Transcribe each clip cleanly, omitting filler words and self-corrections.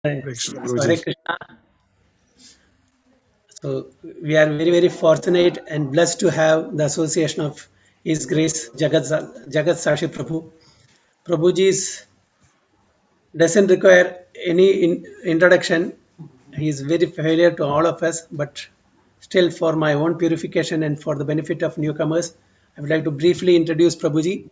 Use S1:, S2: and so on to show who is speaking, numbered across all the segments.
S1: Hare
S2: Krishna
S1: So Hare
S2: Guruji.
S1: Krishna. So we are very, very fortunate and blessed to have the association of His Grace Jagat Sashi Prabhu. Prabhuji's doesn't require any introduction. He is very familiar to all of us, but still, for my own purification and for the benefit of newcomers, I would like to briefly introduce Prabhuji.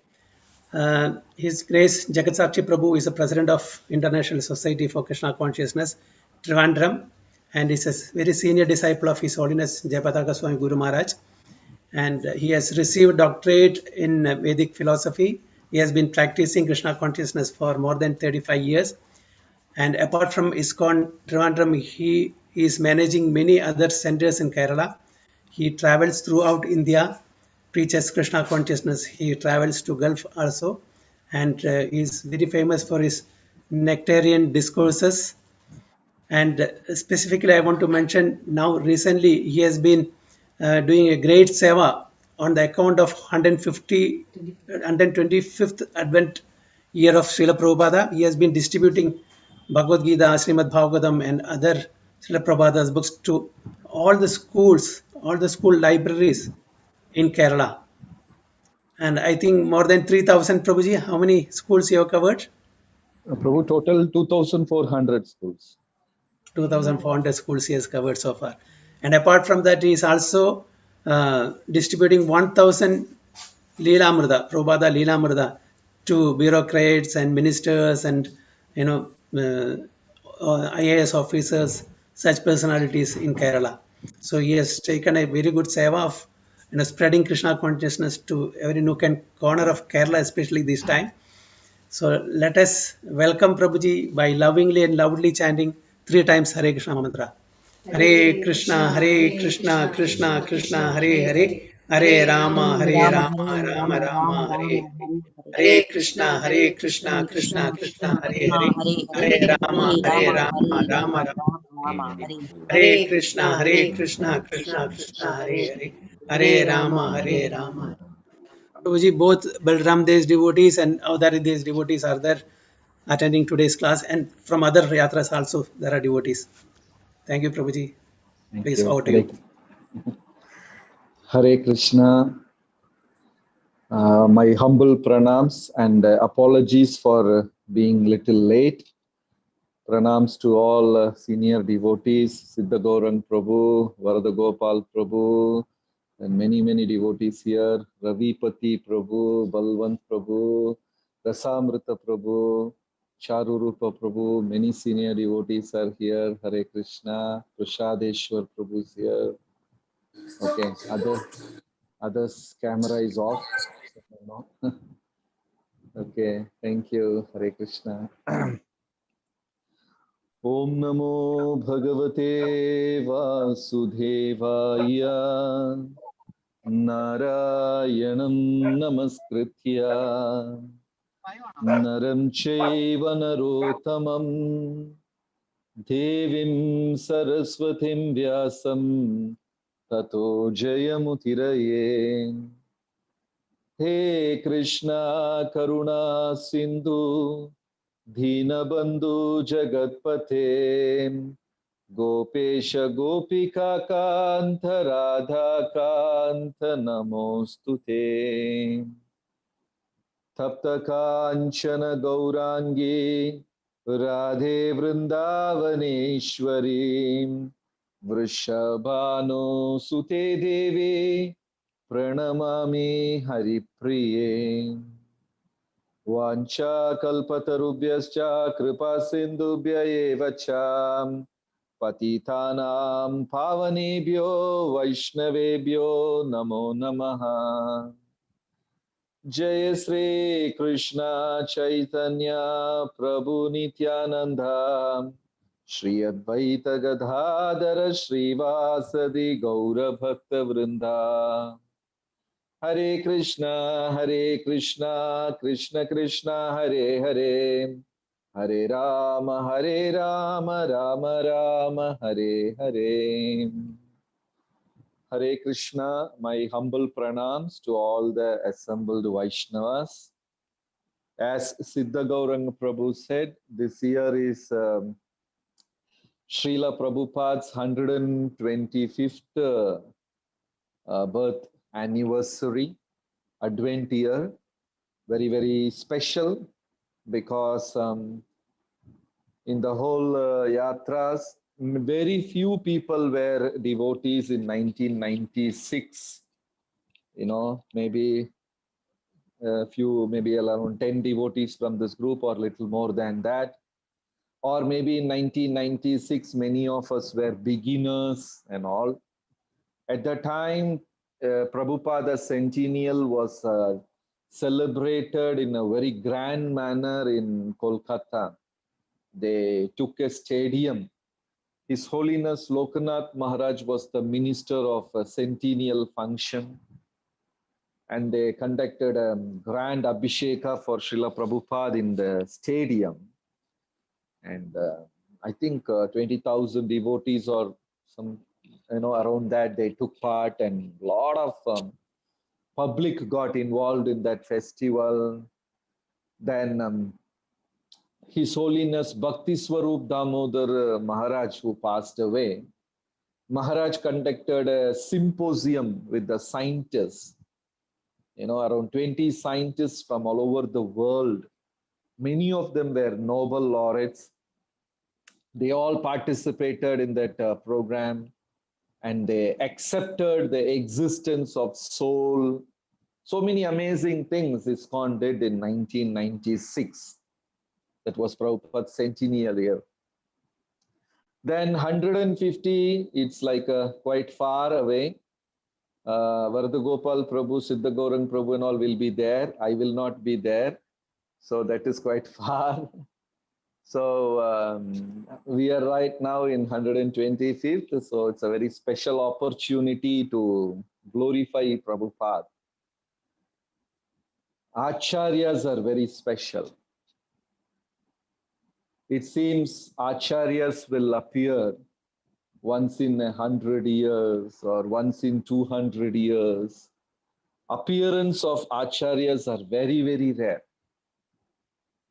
S1: His Grace Jagat Sakshi Prabhu is the president of International Society for Krishna Consciousness, Trivandrum, and is a very senior disciple of His Holiness Jayapataka Swami Guru Maharaj. And he has received doctorate in Vedic philosophy. He has been practicing Krishna consciousness for more than 35 years. And apart from ISKCON Trivandrum, he is managing many other centers in Kerala. He travels throughout India, preaches Krishna consciousness. He travels to Gulf also, and is very famous for his nectarian discourses. And specifically, I want to mention now recently he has been doing a great seva on the account of 125th Advent year of Srila Prabhupada. He has been distributing Bhagavad Gita, Srimad Bhagavatam, and other Srila Prabhupada's books to all the schools, all the school libraries in Kerala. And I think more than 3,000, Prabhuji, how many schools you have covered?
S3: Prabhu, total 2,400 schools.
S1: 2,400 schools he has covered so far. And apart from that, he is also distributing 1,000 Leelamrita, Prabhupada Leelamrita, to bureaucrats and ministers and IAS officers, such personalities in Kerala. So he has taken a very good seva of spreading Krishna consciousness to every nook and corner of Kerala, especially this time. So let us welcome Prabhuji by lovingly and loudly chanting 3 times Hare Krishna mantra. Hare Krishna, Hare Krishna, Krishna Krishna, Hare Hare, Hare Rama, Hare
S4: Rama
S1: Rama,
S4: Hare
S1: Rama
S4: Rama
S1: Rama,
S4: Rama
S1: Hare
S4: Rama
S1: Hare.
S4: Hare Hare
S1: Hare Krishna, Hare Krishna,
S4: Hare
S1: Krishna
S4: Krishna
S1: Krishna,
S4: Krishna
S1: Hare
S4: Krishna
S1: Hare,
S4: Hare Hare
S1: Hare Rama,
S4: Hare
S1: Hare
S4: Rama
S1: Rama,
S4: Hare
S1: Rama
S4: Rama
S1: Rama.
S4: Rama Rama Hare Hare
S1: Hare Krishna, Hare
S4: Hare
S1: Krishna,
S4: Krishna
S1: Krishna
S4: Krishna
S1: Krishna,
S4: Krishna
S1: Hare
S4: Hare
S1: Hare,
S4: Hare
S1: Hare
S4: Rama
S1: Rama,
S4: Hare
S1: Hare
S4: Rama.
S1: Rama. Prabhuji, both Balram Des devotees and Avdari Des devotees are there attending today's class, and from other yatras also there are devotees. Thank you, Prabhuji.
S3: Thank
S1: Please,
S3: you.
S1: over to you.
S3: Hare Krishna. My humble pranams and apologies for being little late. Pranams to all senior devotees, Siddha Gaurang Prabhu, Varada Gopal Prabhu, and many devotees here. Ravi Pati Prabhu, Balwant Prabhu, Rasamrita Prabhu, Charurupa Prabhu, many senior devotees are here. Hare Krishna, Prashadeshwar Prabhu is here. Okay, others camera is off. Okay, thank you. Hare Krishna. Om Namo Bhagavate Vasudevaya Narayanam Namaskritya Naram Chaiva Narottamam Devim Saraswatim Vyasam Tato Jayamutiraye. He Krishna Karuna Sindhu Dhinabandhu Jagatpate Gopesha Gopika Kanta Radha Kanta Namostute Tapta Kanchana Gaurangi Radhe Vrindavaneshwari Vrishabhanu Sute Devi Pranamami Haripriye Vancha kalpatarubhyascha kripa sindhubhya eva cha patitanam pavanebhyo vaishnavebhyo namo namaha. Jai Sri Krishna Chaitanya Prabhu Nityananda Shri Advaita Gadadhara Srivasadi Gaura Bhakta Vrinda. Hare Krishna, Krishna Krishna, Hare Hare, Hare Rama, Rama Rama, Hare Hare. Hare Krishna, my humble pranams to all the assembled Vaishnavas. As Siddha Gauranga Prabhu said, this year is Srila Prabhupada's 125th birth anniversary, Advent year. Very, very special because in the whole yatras, very few people were devotees in 1996. You know, maybe a few, maybe around 10 devotees from this group or little more than that. Or maybe in 1996, many of us were beginners and all. At the time, Prabhupada's centennial was celebrated in a very grand manner in Kolkata. They took a stadium. His Holiness Lokanath Maharaj was the minister of a centennial function. And they conducted a grand Abhisheka for Srila Prabhupada in the stadium. And I think 20,000 devotees or some, around that, they took part, and a lot of public got involved in that festival. Then His Holiness Bhakti Swarup Damodar Maharaj, who passed away, Maharaj conducted a symposium with the scientists, around 20 scientists from all over the world. Many of them were Nobel laureates. They all participated in that program, and they accepted the existence of soul. So many amazing things ISKCON did in 1996. That was Prabhupada's centennial year. Then 150, it's like quite far away. Varadagopal Prabhu, Siddha Gaurang Prabhu and all will be there. I will not be there. So that is quite far. So we are right now in 125th. So it's a very special opportunity to glorify Prabhupada. Acharyas are very special. It seems Acharyas will appear once in 100 years or once in 200 years. Appearance of Acharyas are very, very rare.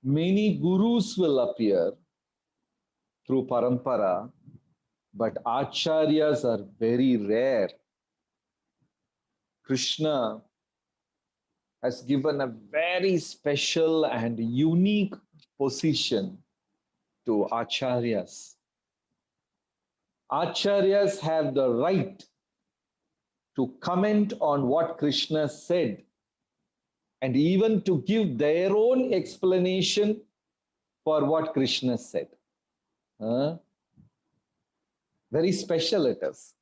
S3: Many gurus will appear through parampara, but Acharyas are very rare. Krishna has given a very special and unique position to Acharyas. Acharyas have the right to comment on what Krishna said and even to give their own explanation for what Krishna said. Very special it is.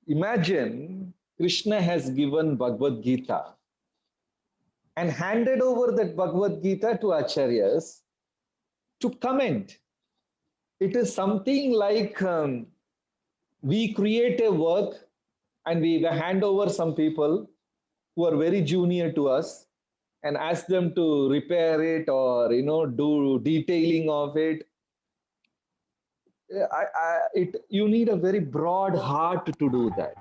S3: Imagine Krishna has given Bhagavad Gita and handed over that Bhagavad Gita to Acharyas to comment. It is something like we create a work and we hand over some people who are very junior to us and ask them to repair it or do detailing of it. You need a very broad heart to do that.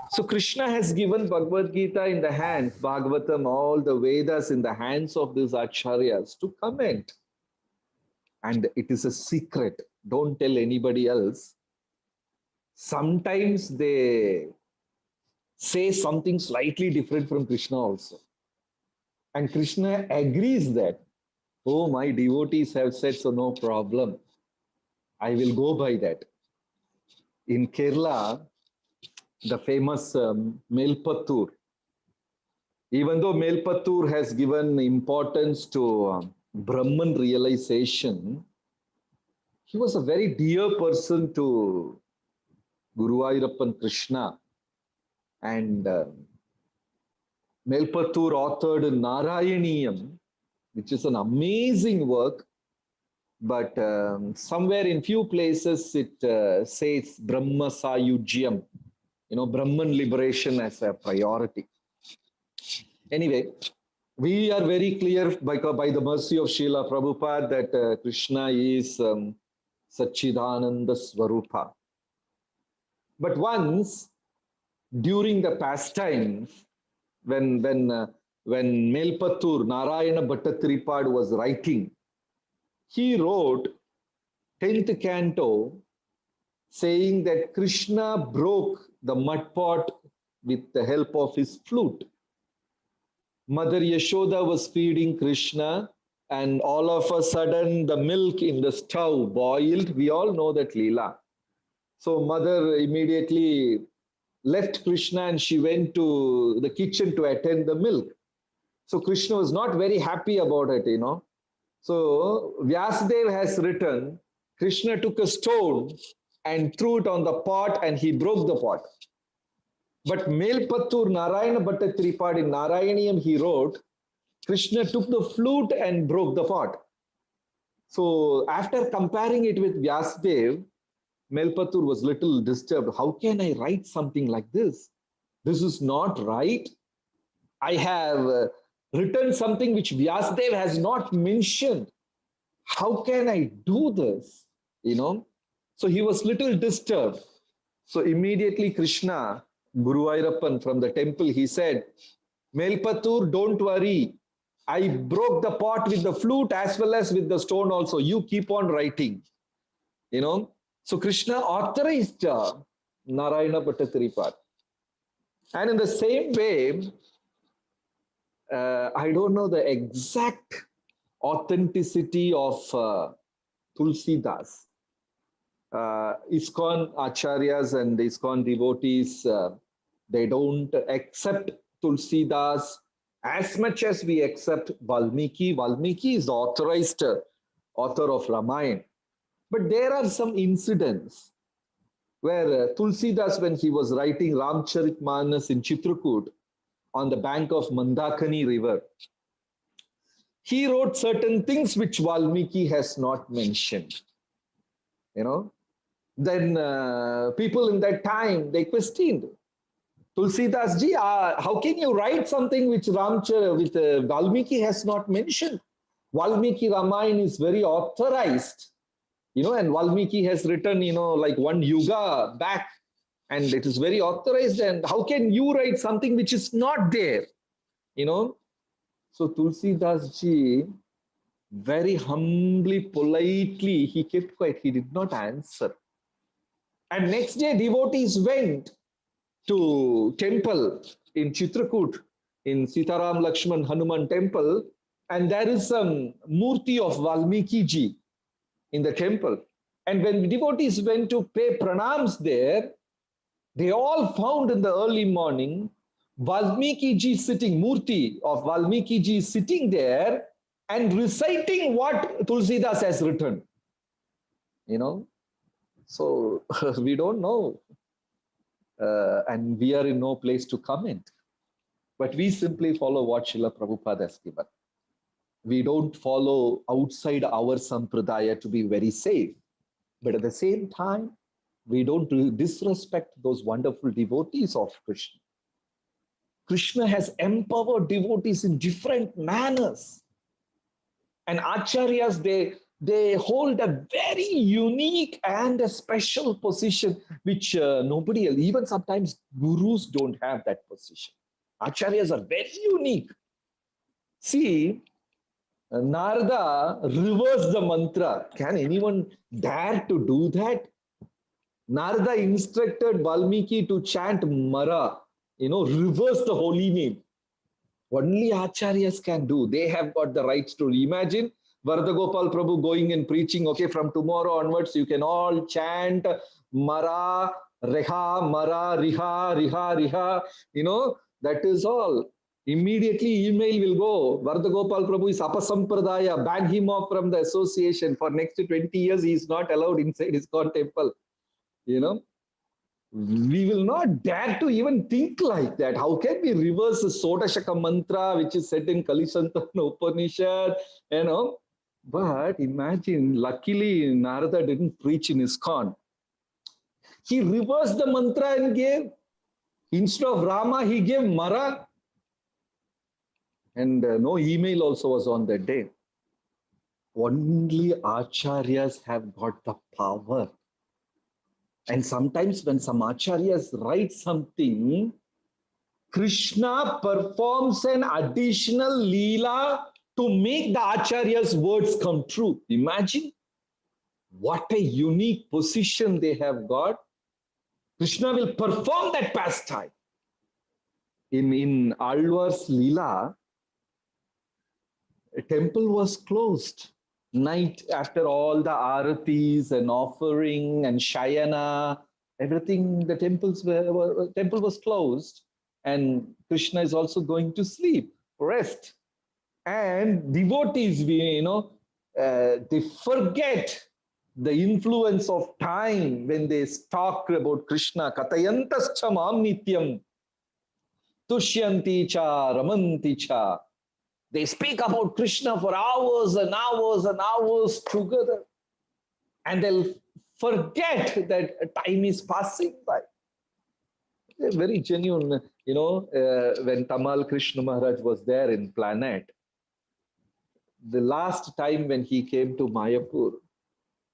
S3: So Krishna has given Bhagavad Gita in the hands, Bhagavatam, all the Vedas in the hands of these Acharyas to comment. And it is a secret. Don't tell anybody else. Sometimes they say something slightly different from Krishna also. And Krishna agrees that, oh, my devotees have said, so no problem. I will go by that. In Kerala, the famous Melpattur, even though Melpattur has given importance to Brahman realization, he was a very dear person to Guruvayurappan Krishna. And Melpattur authored Narayaniyam, which is an amazing work. But somewhere in few places it says Brahma Sayujyam, Brahman liberation as a priority. Anyway, we are very clear by the mercy of Srila Prabhupada that Krishna is Satchidananda Swarupa. But once during the pastimes, when Melpattur, Narayana Bhattatiripad was writing, he wrote 10th canto, saying that Krishna broke the mud pot with the help of his flute. Mother Yashoda was feeding Krishna, and all of a sudden the milk in the stove boiled. We all know that Leela. So mother immediately left Krishna and she went to the kitchen to attend the milk. So Krishna was not very happy about it, you know. So Vyasadeva has written, Krishna took a stone and threw it on the pot and he broke the pot. But Melpattur Narayana Bhatta Tripad in Narayaniyam he wrote, Krishna took the flute and broke the pot. So after comparing it with Vyasadeva, Melpattur was little disturbed. How can I write something like this? This is not right. I have written something which Vyasadeva has not mentioned. How can I do this? You know? So he was little disturbed. So immediately Krishna, Guru Airappan from the temple, he said, Melpattur, don't worry. I broke the pot with the flute as well as with the stone also. You keep on writing. You know? So Krishna authorized Narayana Bhattatiripad. And in the same way, I don't know the exact authenticity of Tulsidas. ISKCON acharyas and ISKCON devotees, they don't accept Tulsidas as much as we accept Valmiki. Valmiki is the authorized author of Ramayana. But there are some incidents where Tulsidas, when he was writing Ramcharitmanas in Chitrakoot on the bank of Mandakini river, he wrote certain things which Valmiki has not mentioned. You know, then people in that time, they questioned, Tulsidas ji, how can you write something which Valmiki has not mentioned? Valmiki Ramayana is very authorized. You know, and Valmiki has written, you know, like one yuga back, and it is very authorized. And how can you write something which is not there? You know, so Tulsidas ji, very humbly, politely, he kept quiet. He did not answer. And next day, devotees went to temple in Chitrakoot, in Sitaram Lakshman Hanuman temple, and there is some murti of Valmiki ji in the temple. And when devotees went to pay pranams there, they all found in the early morning Valmiki ji sitting, murti of Valmiki ji sitting there and reciting what Tulsidas has written. You know, so we don't know. And we are in no place to comment. But we simply follow what Srila Prabhupada has given. We don't follow outside our sampradaya to be very safe. But at the same time, we don't disrespect those wonderful devotees of Krishna. Krishna has empowered devotees in different manners. And acharyas, they hold a very unique and a special position, which nobody else, even sometimes gurus don't have that position. Acharyas are very unique. See, Narada reversed the mantra. Can anyone dare to do that? Narada instructed Valmiki to chant Mara, you know, reverse the holy name. Only acharyas can do. They have got the rights to. Imagine Varadagopal Prabhu going and preaching, okay, from tomorrow onwards, you can all chant Mara, Reha, Mara, Riha, Riha, Riha. You know, that is all. Immediately email will go. Varadagopal Prabhu is apasampradaya. Ban him off from the association. For next 20 years, he is not allowed inside his ISKCON temple. You know, we will not dare to even think like that. How can we reverse the Sodashaka mantra, which is said in Kalisantana Upanishad, you know? But imagine, luckily, Narada didn't preach in ISKCON. He reversed the mantra and gave, instead of Rama, he gave Mara. And no email also was on that day. Only acharyas have got the power. And sometimes when some acharyas write something, Krishna performs an additional leela to make the acharya's words come true. Imagine. What a unique position they have got. Krishna will perform that pastime. In Alvar's Leela, a temple was closed. Night, after all the aratis and offering and shayana, everything, the temple was closed, and Krishna is also going to sleep, rest. And devotees, they forget the influence of time when they talk about Krishna. Katayantascha mam nityam, tushyanti cha, ramanti cha. They speak about Krishna for hours and hours and hours together. And they'll forget that time is passing by. They're very genuine. When Tamal Krishna Maharaj was there in Planet, the last time when he came to Mayapur,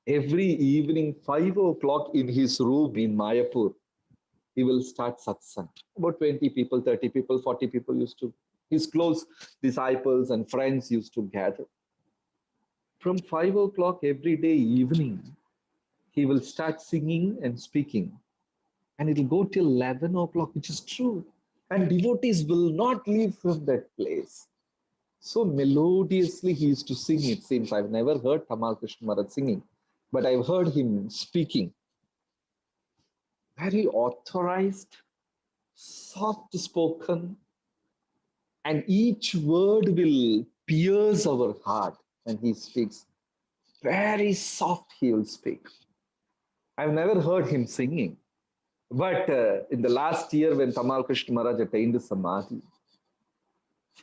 S3: every evening, 5 o'clock in his room in Mayapur, he will start satsang. About 20 people, 30 people, 40 people his close disciples and friends used to gather. From 5 o'clock every day evening, he will start singing and speaking. And it'll go till 11 o'clock, which is true. And devotees will not leave from that place. So melodiously he used to sing, it seems. I've never heard Tamal Krishna Maharaj singing, but I've heard him speaking. Very authorized, soft spoken, and each word will pierce our heart when he speaks. Very soft he will speak. I've never heard him singing. But in the last year when Tamal Krishna Maharaj attained Samadhi,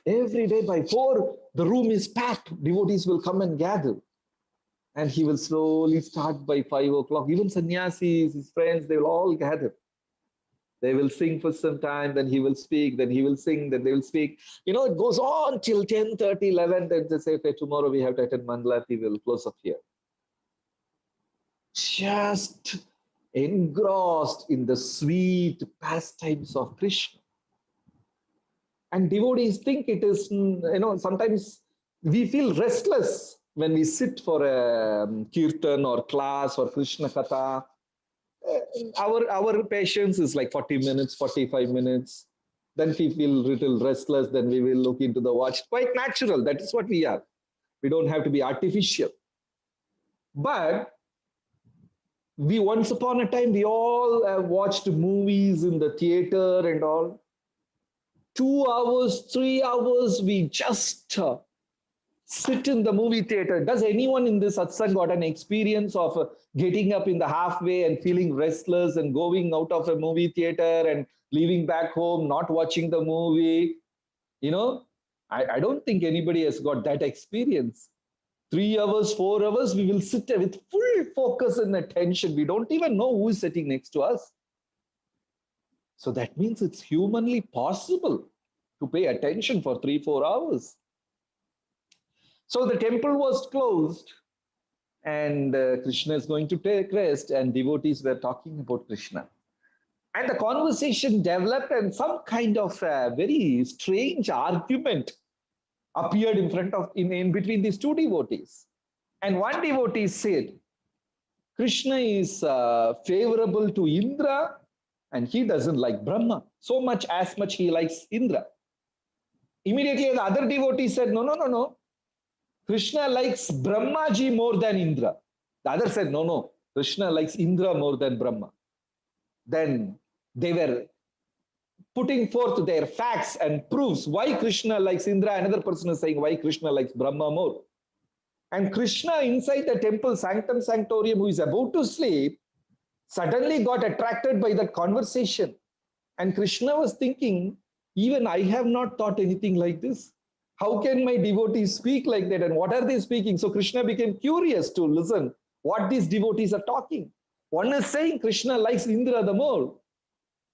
S3: every day by 4, the room is packed. Devotees will come and gather. And he will slowly start by 5 o'clock. Even sannyasis, his friends, they will all gather. They will sing for some time, then he will speak, then he will sing, then they will speak. It goes on till 10:30, 11. Then they say, okay, tomorrow we have to attend Mandalati, we will close up here. Just engrossed in the sweet pastimes of Krishna. And devotees think it is, sometimes we feel restless when we sit for a kirtan or class or Krishna Katha. Our patience is like 40 minutes, 45 minutes. Then we feel a little restless. Then we will look into the watch. Quite natural. That is what we are. We don't have to be artificial. But once upon a time, we all watched movies in the theater and all. 2 hours, 3 hours, we just sit in the movie theater. Does anyone in this satsang got an experience of getting up in the halfway and feeling restless and going out of a movie theater and leaving back home, not watching the movie? I don't think anybody has got that experience. 3 hours, 4 hours, we will sit there with full focus and attention. We don't even know who is sitting next to us. So that means it's humanly possible to pay attention for 3-4 hours. So the temple was closed and Krishna is going to take rest, and devotees were talking about Krishna. And the conversation developed and some kind of very strange argument appeared in between these two devotees. And one devotee said, Krishna is favorable to Indra and he doesn't like Brahma so much as much he likes Indra. Immediately the other devotee said, no. Krishna likes Brahmaji more than Indra. The other said, no. Krishna likes Indra more than Brahma. Then they were putting forth their facts and proofs why Krishna likes Indra. Another person is saying why Krishna likes Brahma more. And Krishna inside the temple sanctum sanctorium, who is about to sleep, suddenly got attracted by the conversation. And Krishna was thinking, even I have not thought anything like this. How can my devotees speak like that? And what are they speaking? So Krishna became curious to listen what these devotees are talking. One is saying Krishna likes Indra the more.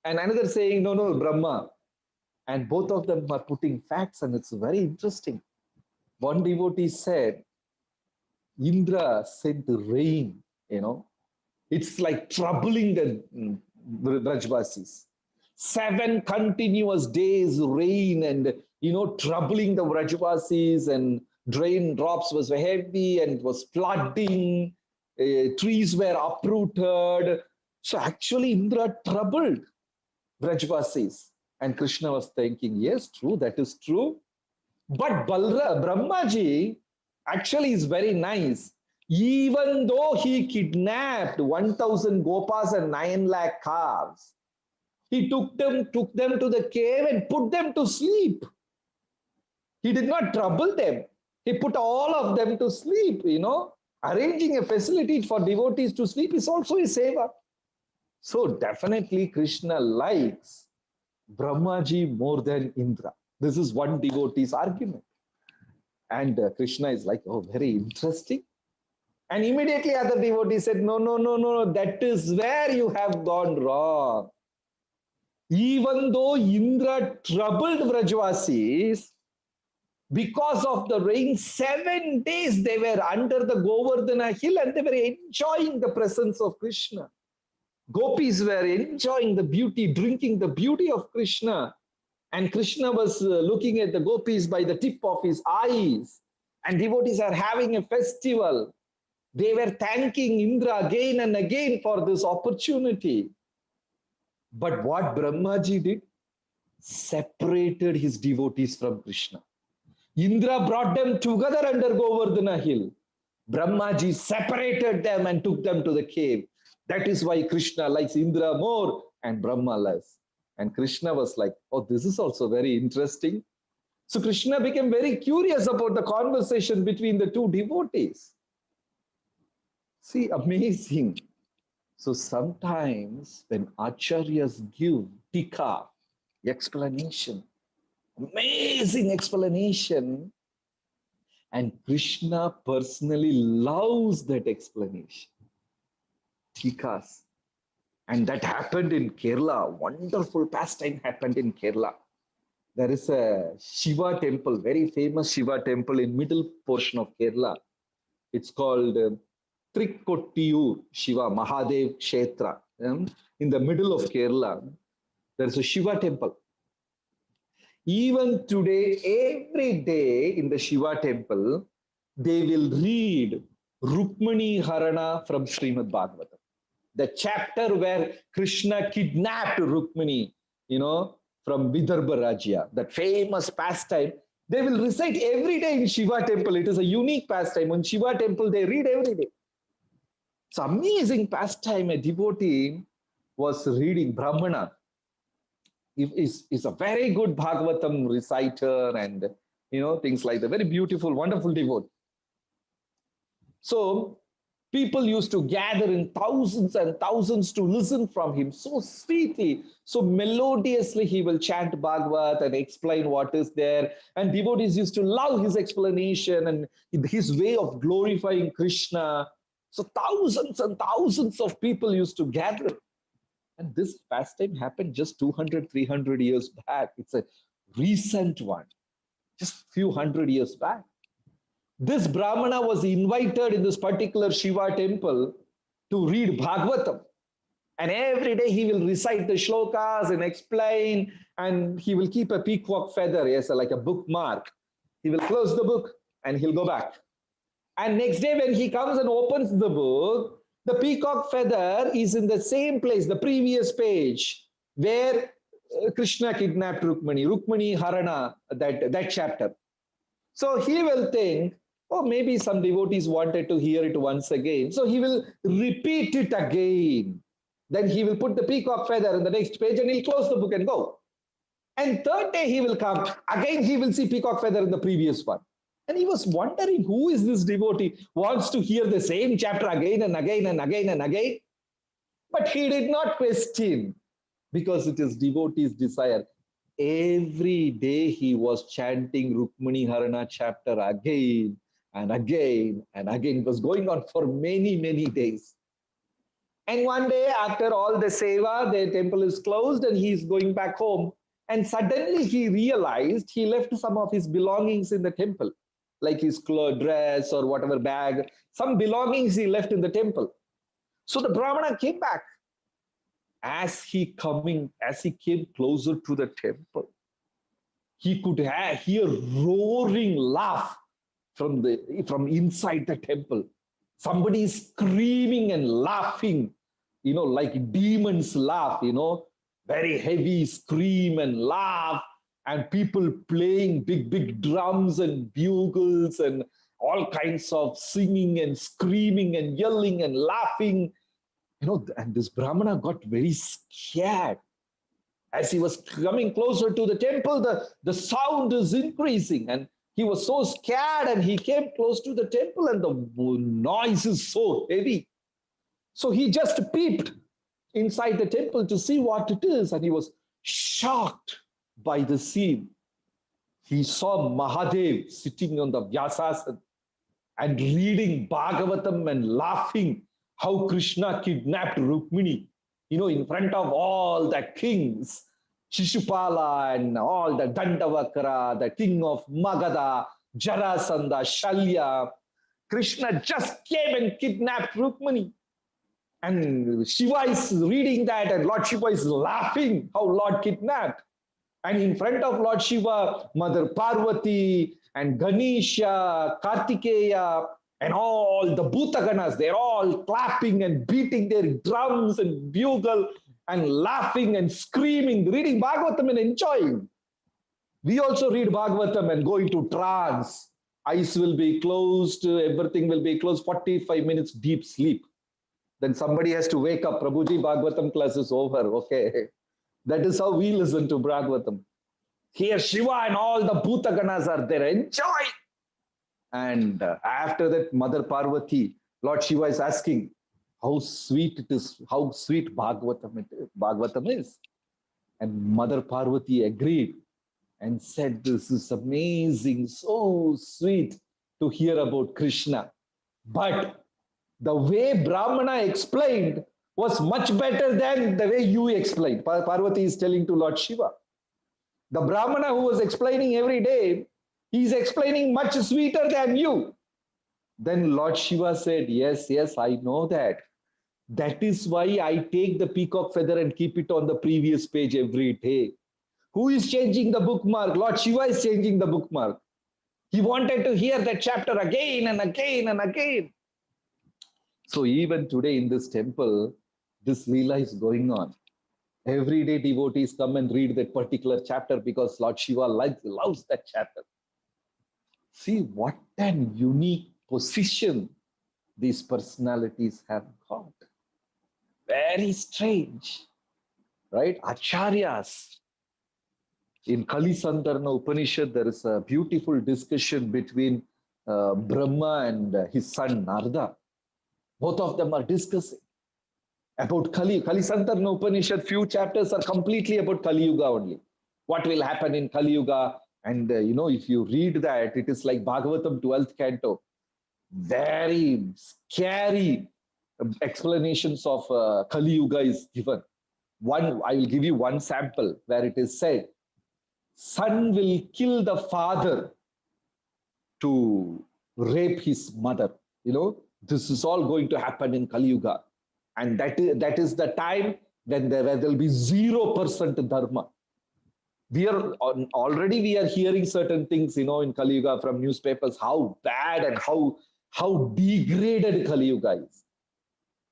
S3: And another saying, no, Brahma. And both of them are putting facts, and it's very interesting. One devotee said, Indra sent the rain, It's like troubling the Brajvasis. 7 continuous days rain and, troubling the Brajvasis, and drain drops was heavy and it was flooding. trees were uprooted. So actually Indra troubled Brajvasis. And Krishna was thinking, yes, true, that is true. But Brahmaji actually is very nice. Even though he kidnapped 1,000 gopas and 9 lakh calves, he took them to the cave and put them to sleep. He did not trouble them. He put all of them to sleep, Arranging a facility for devotees to sleep is also a seva. So definitely Krishna likes Brahmaji more than Indra. This is one devotee's argument. And Krishna is like, oh, very interesting. And immediately other devotees said, no, that is where you have gone wrong. Even though Indra troubled Vrajvasis, because of the rain, 7 days they were under the Govardhana hill and they were enjoying the presence of Krishna. Gopis were enjoying the beauty, drinking the beauty of Krishna. And Krishna was looking at the gopis by the tip of his eyes. And devotees are having a festival. They were thanking Indra again and again for this opportunity. But what Brahmaji did? Separated his devotees from Krishna. Indra brought them together under Govardhana hill. Brahmaji separated them and took them to the cave. That is why Krishna likes Indra more and Brahma less. And Krishna was like, oh, this is also very interesting. So Krishna became very curious about the conversation between the two devotees. See, amazing. So sometimes when acharyas give tika, explanation, amazing explanation, and Krishna personally loves that explanation. Tikas. And that happened in Kerala. Wonderful pastime happened in Kerala. There is a Shiva temple, very famous Shiva temple in middle portion of Kerala. It's called Trikkottiur Shiva Mahadev Kshetra. In the middle of Kerala, there is a Shiva temple. Even today, every day in the Shiva temple, they will read Rukmani Harana from Srimad Bhagavatam. The chapter where Krishna kidnapped Rukmani, from Vidarbha Rajya, that famous pastime, they will recite every day in Shiva temple. It is a unique pastime. In Shiva temple, they read every day. It's amazing pastime. A devotee was reading Brahmana. Is a very good Bhagavatam reciter and, things like that. Very beautiful, wonderful devotee. So people used to gather in thousands and thousands to listen from him so sweetly, so melodiously. He will chant Bhagavat and explain what is there. And devotees used to love his explanation and his way of glorifying Krishna. So thousands and thousands of people used to gather. And this pastime happened just 200, 300 years back. It's a recent one, just few hundred years back. This Brahmana was invited in this particular Shiva temple to read Bhagavatam. And every day he will recite the shlokas and explain, and he will keep a peacock feather, like a bookmark. He will close the book and he'll go back. And next day when he comes and opens the book, the peacock feather is in the same place, the previous page, where Krishna kidnapped Rukmani Harana, that chapter. So he will think, oh, maybe some devotees wanted to hear it once again. So he will repeat it again. Then he will put the peacock feather in the next page and he'll close the book and go. And third day he will come. Again, he will see peacock feather in the previous one. And he was wondering, who is this devotee? Wants to hear the same chapter again and again and again and again. But he did not question, because it is devotee's desire. Every day he was chanting Rukmani Harana chapter again and again and again. It was going on for many, many days. And one day, after all the seva, the temple is closed and he is going back home. And suddenly he realized he left some of his belongings in the temple, like his dress or whatever bag. Some belongings he left in the temple. So the Brahmana came back. As he came closer to the temple, he could hear roaring laugh from inside the temple. Somebody is screaming and laughing, like demons laugh, very heavy scream and laugh, and people playing big, big drums and bugles and all kinds of singing and screaming and yelling and laughing. And this Brahmana got very scared. As he was coming closer to the temple, the sound is increasing, and he was so scared, and he came close to the temple, and the noise is so heavy. So he just peeped inside the temple to see what it is, and he was shocked by the scene. He saw Mahadev sitting on the Vyasasana and reading Bhagavatam and laughing how Krishna kidnapped Rukmini, in front of all the kings, Shishupala and all the Dandavakra, the king of Magadha, Jarasandha, Shalya. Krishna just came and kidnapped Rukmini. And Shiva is reading that, and Lord Shiva is laughing how Lord kidnapped. And in front of Lord Shiva, Mother Parvati and Ganesha, Kartikeya, and all the Bhutaganas, they're all clapping and beating their drums and bugle and laughing and screaming, reading Bhagavatam and enjoying. We also read Bhagavatam and go into trance. Eyes will be closed, everything will be closed, 45 minutes deep sleep. Then somebody has to wake up. Prabhuji, Bhagavatam class is over. Okay. That is how we listen to Bhagavatam. Here Shiva and all the Bhutaganas are there. Enjoy. And after that, Mother Parvati, Lord Shiva is asking how sweet it is, how sweet Bhagavatam is. And Mother Parvati agreed and said, this is amazing, so sweet to hear about Krishna. But the way Brahmana explained was much better than the way you explained. Parvati is telling to Lord Shiva. The Brahmana who was explaining every day, he is explaining much sweeter than you. Then Lord Shiva said, yes, I know that. That is why I take the peacock feather and keep it on the previous page every day. Who is changing the bookmark? Lord Shiva is changing the bookmark. He wanted to hear that chapter again and again and again. So even today in this temple, this Leela is going on. Every day devotees come and read that particular chapter because Lord Shiva loves that chapter. See what an unique position these personalities have got. Very strange, right? Acharyas. In Kali Sandarna Upanishad, there is a beautiful discussion between Brahma and his son Narada. Both of them are discussing about Kali Sandarna Upanishad. Few chapters are completely about Kali Yuga only. What will happen in Kali Yuga? And if you read that, it is like Bhagavatam 12th canto. Very scary explanations of Kali Yuga is given. I will give you one sample where it is said, son will kill the father to rape his mother. This is all going to happen in Kali Yuga. And that is the time when there will be 0% dharma. We are hearing certain things, in Kali Yuga from newspapers, how bad and how degraded Kali Yuga is.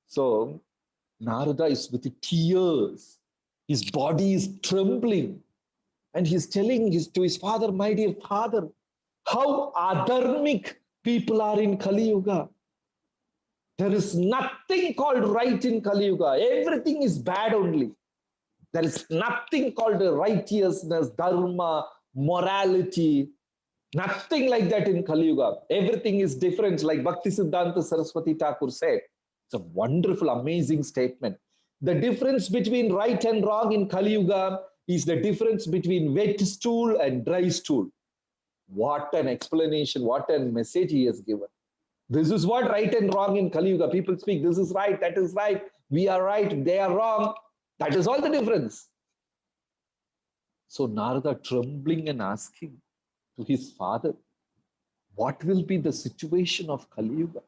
S3: So Narada is with tears. His body is trembling. And he's telling to his father, my dear father, how adharmic people are in Kali Yuga. There is nothing called right in Kali Yuga. Everything is bad only. There is nothing called righteousness, dharma, morality. Nothing like that in Kali Yuga. Everything is different, like Bhaktisiddhanta Saraswati Thakur said. It's a wonderful, amazing statement. The difference between right and wrong in Kali Yuga is the difference between wet stool and dry stool. What an explanation, what a message he has given. This is what right and wrong in Kali Yuga. People speak, this is right, that is right, we are right, they are wrong. That is all the difference. So Narada trembling and asking to his father, what will be the situation of Kali Yuga?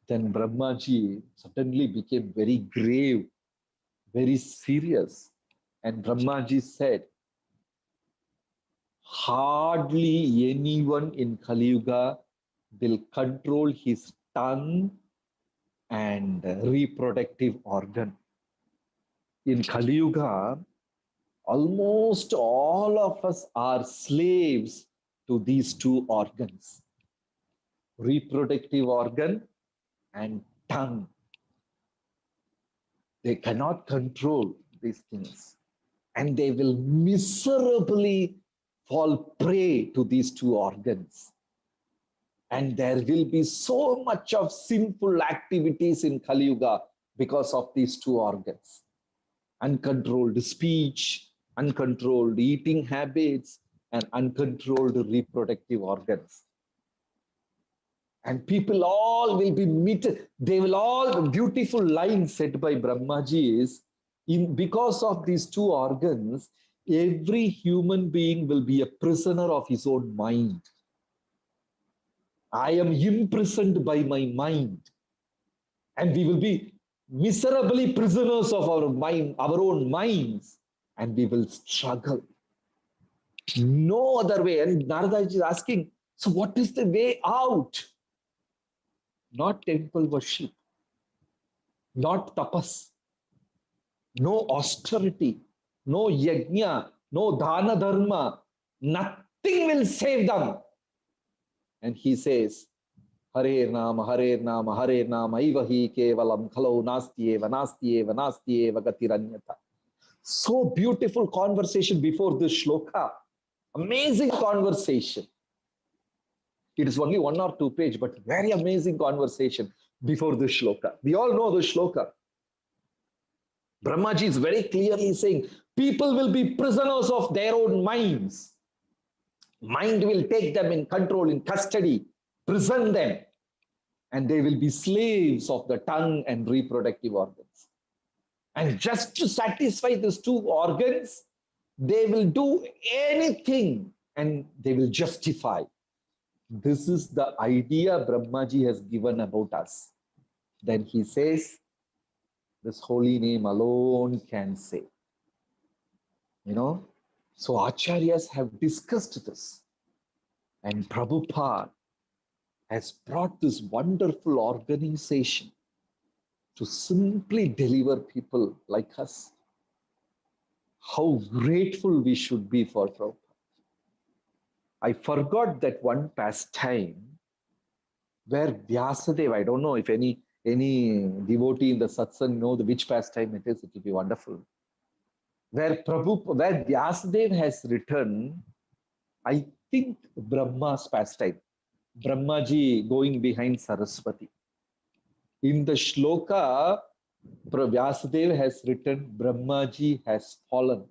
S3: Then Brahmaji suddenly became very grave, very serious. And Brahmaji said, hardly anyone in Kali Yuga will control his tongue and reproductive organ. In Kali Yuga, almost all of us are slaves to these two organs, reproductive organ and tongue. They cannot control these things, and they will miserably fall prey to these two organs. And there will be so much of sinful activities in Kali Yuga because of these two organs. Uncontrolled speech, uncontrolled eating habits, and uncontrolled reproductive organs. And people all will be meted. They will all, the beautiful line said by Brahmaji is, because of these two organs, every human being will be a prisoner of his own mind. I am imprisoned by my mind. And we will be miserably prisoners of our mind, our own minds, and we will struggle. No other way. And Narada is asking, so what is the way out? Not temple worship, not tapas, no austerity, no yajna, no dana dharma. Nothing will save them. And he says, Hare Nama, Hare Nama, Hare Nama, Ivahi Kevalam, Khalo Nastyeva, Nastyeva, Nastyeva Gatiranyata. So beautiful conversation before this shloka. Amazing conversation. It is only 1 or 2 pages, but very amazing conversation before this shloka. We all know the shloka. Brahmaji is very clearly saying, people will be prisoners of their own minds. Mind will take them in control, in custody, prison them, and they will be slaves of the tongue and reproductive organs. And just to satisfy these two organs, they will do anything and they will justify. This is the idea Brahmaji has given about us. Then he says, this holy name alone can save. You know, so Acharyas have discussed this. And Prabhupada has brought this wonderful organization to simply deliver people like us. How grateful we should be for Prabhupada. I forgot that one pastime where Vyasadeva, I don't know if any devotee in the satsang know which pastime it is, it will be wonderful. Where Vyasadeva has written, I think Brahma's pastime, Brahmaji going behind Saraswati. In the shloka, Vyasadeva has written, Brahmaji has fallen.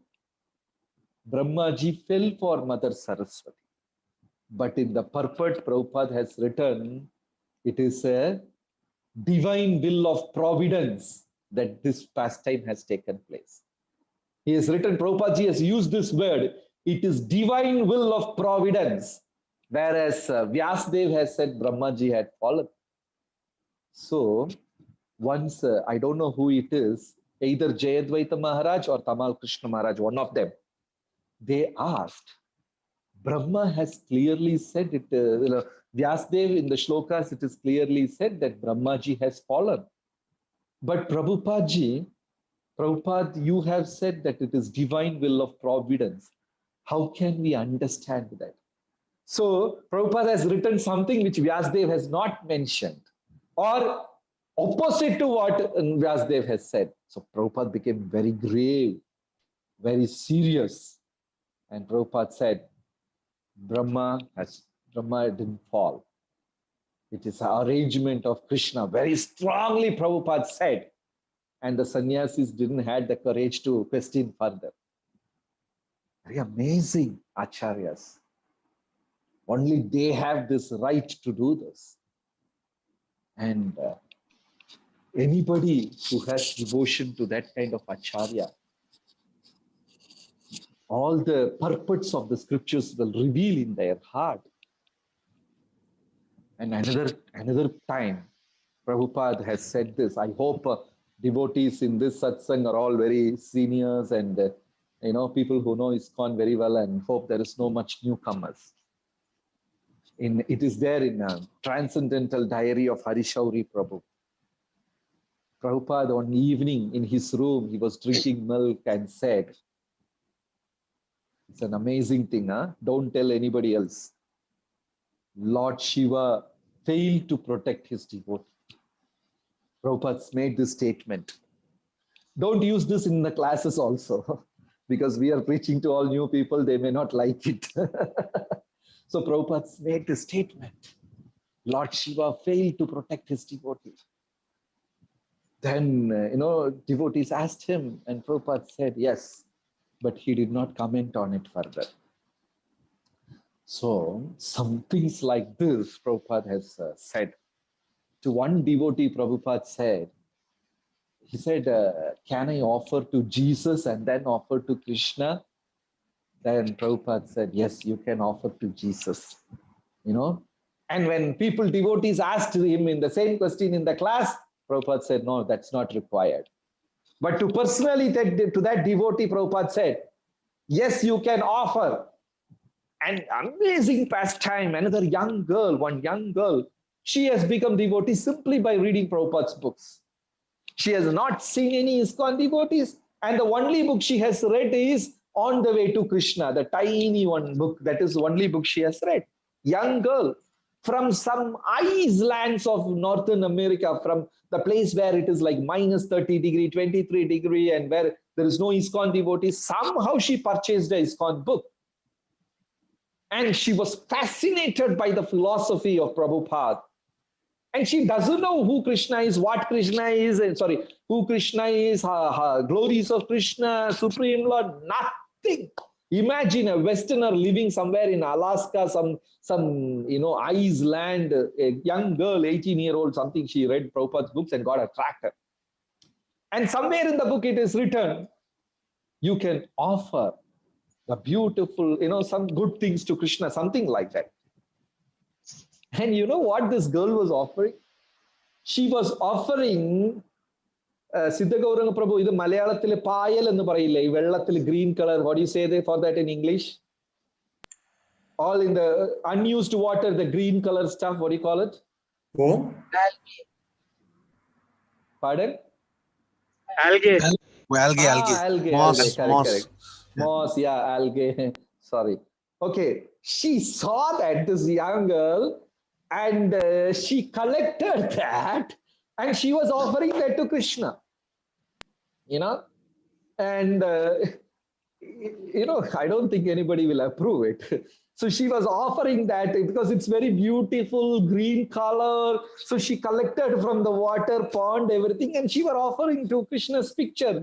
S3: Brahmaji fell for Mother Saraswati. But in the purport, Prabhupada has written, it is a divine will of providence that this pastime has taken place. He has written, Prabhupada has used this word, it is divine will of providence. Whereas Vyasadeva has said Brahmaji had fallen. So, once, I don't know who it is, either Jayadvaita Maharaj or Tamal Krishna Maharaj, one of them, they asked, Brahma has clearly said it, Vyasadeva in the shlokas, it is clearly said that Brahmaji has fallen. But Prabhupada, you have said that it is divine will of providence. How can we understand that? So Prabhupada has written something which Vyasadeva has not mentioned, or opposite to what Vyasadeva has said. So Prabhupada became very grave, very serious. And Prabhupada said, Brahma didn't fall. It is an arrangement of Krishna. Very strongly Prabhupada said. And the sannyasis didn't have the courage to question further. Very amazing acharyas. Only they have this right to do this. And anybody who has devotion to that kind of acharya, all the purports of the scriptures will reveal in their heart. And another time, Prabhupada has said this. I hope devotees in this satsang are all very seniors and people who know ISKCON very well, and hope there is no much newcomers. It is there in a Transcendental Diary of Harishauri Prabhu. Prabhupada, one evening in his room, he was drinking milk and said, it's an amazing thing, huh? Don't tell anybody else. Lord Shiva failed to protect his devotee. Prabhupada made this statement. Don't use this in the classes also, because we are preaching to all new people, they may not like it. So Prabhupada made this statement. Lord Shiva failed to protect his devotee. Then, devotees asked him, and Prabhupada said, yes, but he did not comment on it further. So, some things like this, Prabhupada has said. To one devotee, Prabhupada said, he said, can I offer to Jesus and then offer to Krishna? Then Prabhupada said, yes, you can offer to Jesus. And when devotees asked him in the same question in the class, Prabhupada said, no, that's not required. But to personally to that devotee, Prabhupada said, yes, you can offer. An amazing pastime, one young girl, she has become devotee simply by reading Prabhupada's books. She has not seen any ISKCON devotees, and the only book she has read is On the Way to Krishna, the tiny one book. That is the only book she has read. Young girl from some islands of Northern America, from the place where it is like minus 30 degree, 23 degree, and where there is no ISKCON devotees. Somehow she purchased a ISKCON book. And she was fascinated by the philosophy of Prabhupada. And she doesn't know who Krishna is, what Krishna is, who Krishna is, glories of Krishna, Supreme Lord, nothing. Imagine a Westerner living somewhere in Alaska, some ice land, a young girl, 18-year-old, something, she read Prabhupada's books and got attracted. And somewhere in the book it is written, you can offer the beautiful, some good things to Krishna, something like that. And you know what this girl was offering? She was offering Siddha Gauranga Prabhu, idu Malayalatile payal ennu parayille, ee vellathil green color, what do you say for that in English? All in the unused water, the green color stuff, what do you call it?
S2: Oh?
S3: Pardon?
S2: Algae.
S3: Algae.
S2: Moss.
S3: Correct. Moss, yeah, algae. Sorry. Okay. She saw that, this young girl, and she collected that, and she was offering that to Krishna. And I don't think anybody will approve it. So she was offering that because it's very beautiful, green color. So she collected from the water pond, everything, and she was offering to Krishna's picture,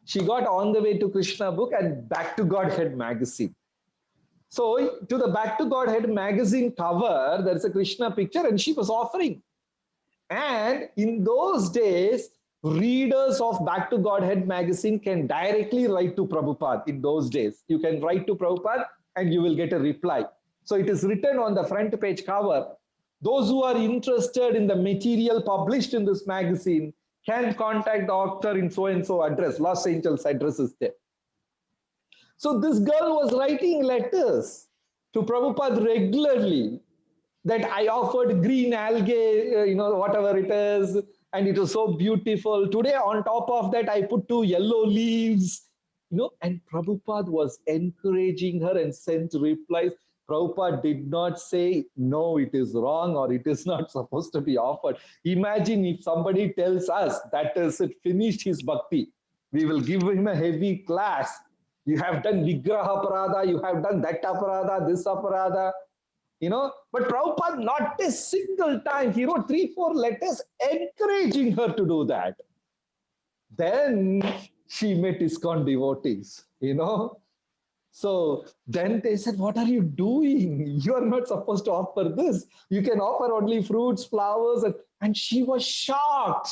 S3: She got On the Way to Krishna book and Back to Godhead magazine. So to the Back to Godhead magazine cover, there's a Krishna picture and she was offering. And in those days, readers of Back to Godhead magazine can directly write to Prabhupada. In those days, you can write to Prabhupada and you will get a reply. So it is written on the front page cover. Those who are interested in the material published in this magazine can contact the author in so-and-so address. Los Angeles address is there. So this girl was writing letters to Prabhupada regularly that I offered green algae, whatever it is, and it was so beautiful. Today, on top of that, I put 2 yellow leaves, and Prabhupada was encouraging her and sent replies. Prabhupada did not say, no, it is wrong or it is not supposed to be offered. Imagine if somebody tells us that is it, finished his bhakti. We will give him a heavy class. You have done Vigraha Aparada, you have done that Aparada, this Aparada. But Prabhupada, not a single time, he wrote 3-4 letters encouraging her to do that. Then she met ISKCON devotees, So then they said, what are you doing? You are not supposed to offer this. You can offer only fruits, flowers. And she was shocked.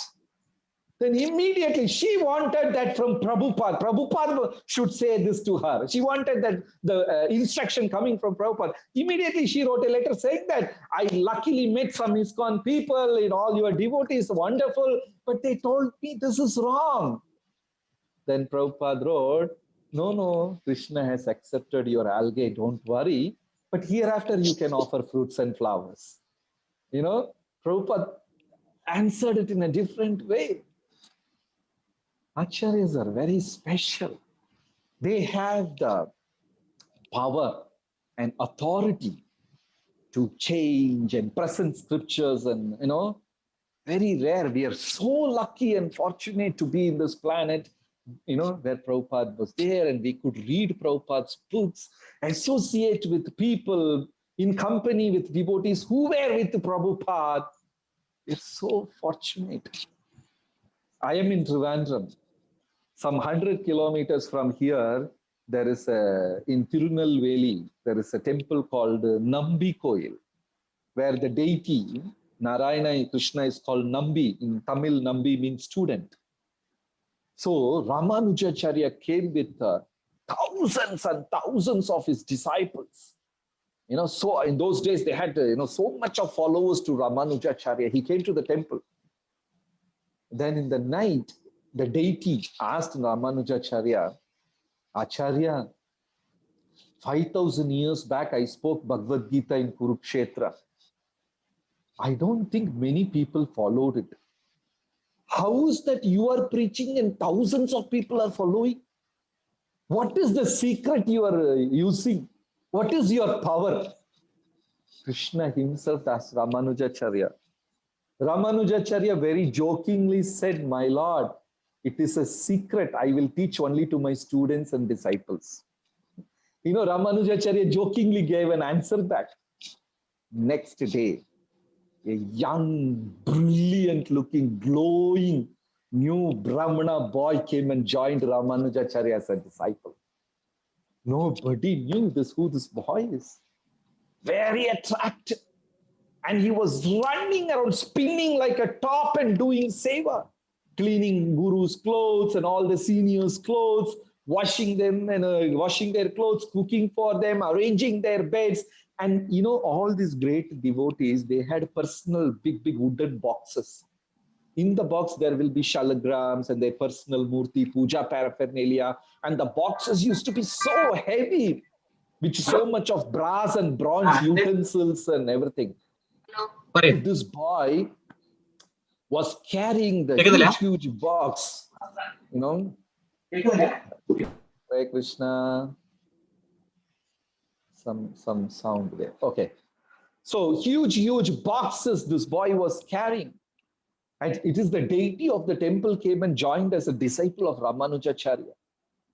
S3: Then immediately she wanted that from Prabhupada. Prabhupada should say this to her. She wanted that the instruction coming from Prabhupada. Immediately she wrote a letter saying that I luckily met some ISKCON people, all your devotees, wonderful, but they told me this is wrong. Then Prabhupada wrote, no, Krishna has accepted your algae, don't worry. but hereafter you can offer fruits and flowers. You know, Prabhupada answered it in a different way. Acharyas are very special. They have the power and authority to change and present scriptures, and very rare. We are so lucky and fortunate to be in this planet, where Prabhupada was there, and we could read Prabhupada's books, associate with people, in company with devotees who were with Prabhupada. We're so fortunate. I am in Trivandrum. Some 100 kilometers from here, there is in Tirunelveli, there is a temple called Nambi Koil, where the deity, Narayana Krishna, is called Nambi. In Tamil, Nambi means student. So Ramanujacharya came with thousands and thousands of his disciples. So in those days, they had so much of followers to Ramanujacharya. He came to the temple. Then in the night, the deity asked Ramanujacharya, Acharya, 5,000 years back, I spoke Bhagavad Gita in Kurukshetra. I don't think many people followed it. How is that you are preaching and thousands of people are following? What is the secret you are using? What is your power? Krishna himself asked Ramanujacharya. Ramanujacharya very jokingly said, my Lord, it is a secret I will teach only to my students and disciples. Ramanujacharya jokingly gave an answer back. Next day, a young, brilliant-looking, glowing, new Brahmana boy came and joined Ramanujacharya as a disciple. Nobody knew who this boy is. Very attractive. And he was running around, spinning like a top and doing seva, cleaning Guru's clothes and all the seniors' clothes, washing them and washing their clothes, cooking for them, arranging their beds. And all these great devotees, they had personal big wooden boxes. In the box, there will be shalagrams and their personal murti, puja paraphernalia. And the boxes used to be so heavy, with so much of brass and bronze utensils and everything. This boy was carrying the huge box, Hare Krishna. Some sound there. Okay. So huge boxes this boy was carrying. And it is the deity of the temple came and joined as a disciple of Ramanujacharya,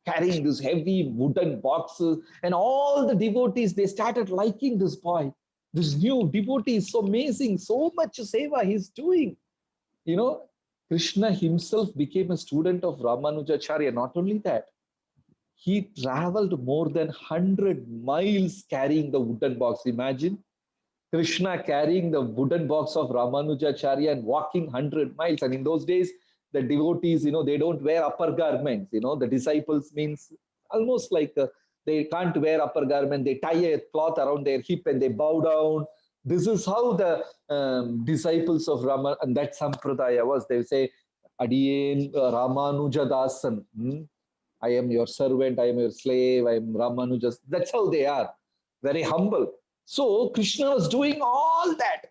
S3: carrying these heavy wooden boxes. And all the devotees, they started liking this boy. This new devotee is so amazing, so much seva he's doing. Krishna himself became a student of Ramanujacharya. Not only that, he traveled more than 100 miles carrying the wooden box. Imagine Krishna carrying the wooden box of Ramanujacharya and walking 100 miles. And in those days, the devotees, they don't wear upper garments. The disciples means almost like they can't wear upper garment. They tie a cloth around their hip and they bow down. This is how the disciples of Rama, and that sampradaya was. They say, Adiyen Ramanujadasan. I am your servant, I am your slave, I am Ramanuja. That's how they are. Very humble. So Krishna was doing all that.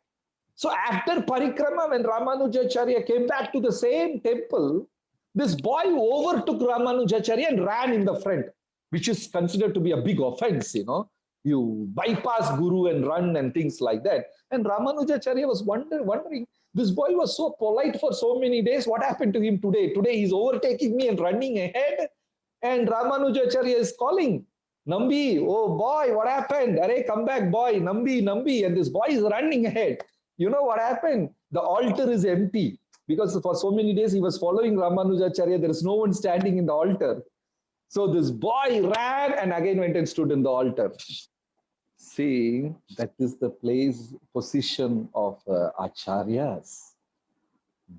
S3: So after Parikrama, when Ramanujacharya came back to the same temple, this boy overtook Ramanujacharya and ran in the front, which is considered to be a big offense, You bypass Guru and run and things like that. And Ramanujacharya was wondering, this boy was so polite for so many days. What happened to him today? Today he's overtaking me and running ahead. And Ramanujacharya is calling, Nambi, oh boy, what happened? Arey, come back, boy, Nambi. And this boy is running ahead. You know what happened? The altar is empty. Because for so many days he was following Ramanujacharya. There is no one standing in the altar. So this boy ran and again went and stood in the altar. See, that is the position of Acharyas.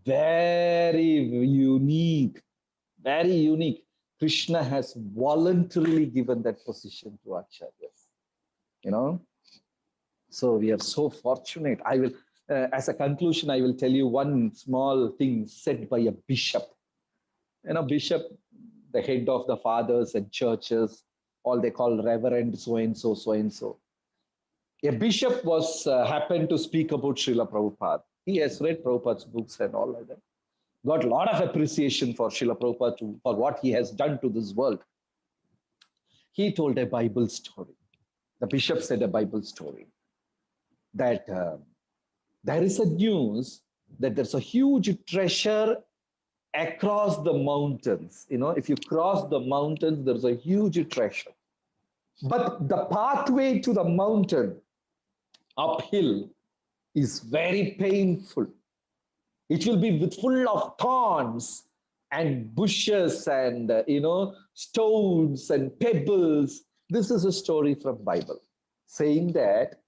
S3: Very unique. Very unique. Krishna has voluntarily given that position to Acharyas. So we are so fortunate. I will, as a conclusion, I will tell you one small thing said by a bishop. Bishop, the head of the fathers and churches, all they call reverend so-and-so, so-and-so. A bishop was happened to speak about Srila Prabhupada. He has read Prabhupada's books and all like that. Got a lot of appreciation for Srila Prabhupada for what he has done to this world. He told a Bible story. The bishop said a Bible story that there is a news that there's a huge treasure across the mountains. You know, if you cross the mountains, there's a huge treasure. But the pathway to the mountain uphill is very painful. It will be with full of thorns and bushes and stones and pebbles. This is a story from Bible saying that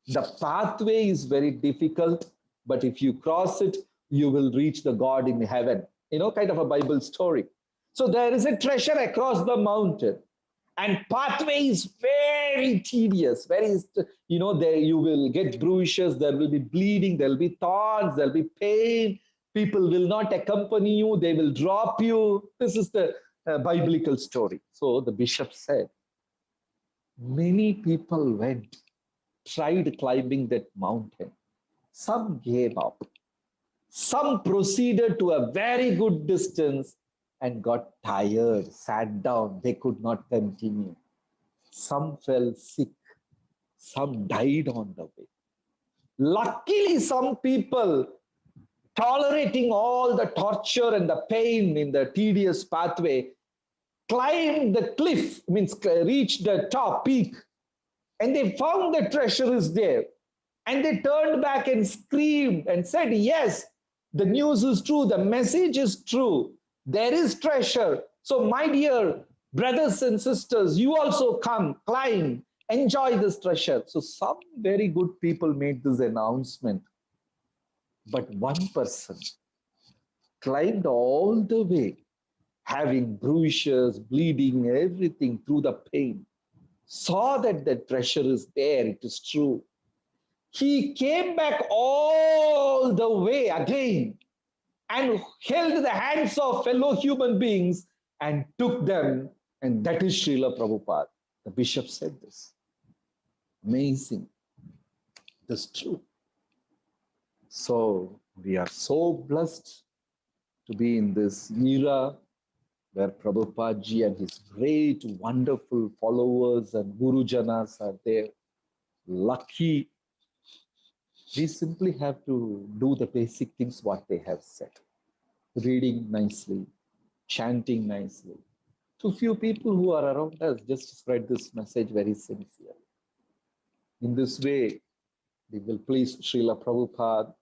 S3: the pathway is very difficult, but if you cross it, you will reach the God in heaven. Kind of a Bible story. So there is a treasure across the mountain, and pathway is very tedious. There you will get bruises, there will be bleeding, there will be thorns, there will be pain. People will not accompany you, they will drop you. This is the biblical story. So the bishop said, many people went, tried climbing that mountain. Some gave up. Some proceeded to a very good distance and got tired, sat down. They could not continue. Some fell sick. Some died on the way. Luckily, some people, tolerating all the torture and the pain in the tedious pathway, climbed the cliff, means reached the top peak, and they found the treasure is there. And they turned back and screamed and said, yes, the news is true, the message is true, there is treasure. So my dear brothers and sisters, you also come, climb, enjoy this treasure. So some very good people made this announcement. But one person climbed all the way, having bruises, bleeding, everything through the pain, saw that the treasure is there, it is true. He came back all the way again and held the hands of fellow human beings and took them. And that is Srila Prabhupada. The bishop said this. Amazing. That's true. So we are so blessed to be in this era where Prabhupada ji and his great, wonderful followers and Guru Janas are there. Lucky. We simply have to do the basic things what they have said. Reading nicely, chanting nicely. To few people who are around us, just spread this message very sincerely. In this way, we will please Srila Prabhupada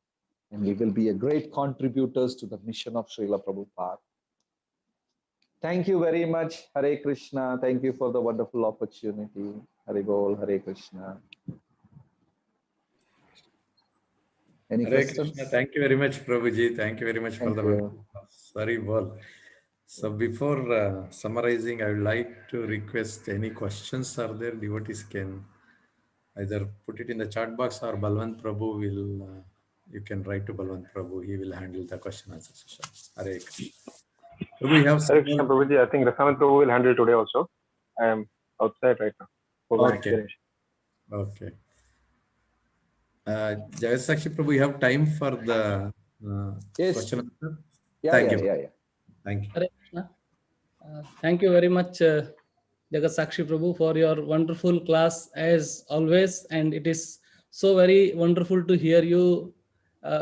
S3: and we will be a great contributors to the mission of Srila Prabhupada. Thank you very much, Hare Krishna. Thank you for the wonderful opportunity. Hare Bol, Hare Krishna. Any
S2: Hare
S3: questions?
S2: Krishna. Thank you very much, Prabhuji. Thank you very much for
S3: Thank
S2: the
S3: you.
S2: wonderful class. Very well. So before summarizing, I would like to request any questions are there. Devotees can either put it in the chat box or Balwant Prabhu will, you can write to Balwant Prabhu. He will handle the question answer session. Hare Krishna. Prabhu, we have
S4: Hare Krishna
S2: someone.
S4: Prabhuji, I think Rasamant Prabhu will handle today also. I am outside right now for my
S2: Okay.
S4: explanation.
S2: Okay. Jagasakshi Prabhu, you have time for the
S3: Yes.
S2: question answer?
S3: Yeah,
S2: Thank
S3: yeah,
S2: you.
S3: yeah, yeah.
S2: Thank you.
S5: Hare Krishna. Thank you very much, Jagat Sakshi Prabhu, for your wonderful class as always. And it is so very wonderful to hear you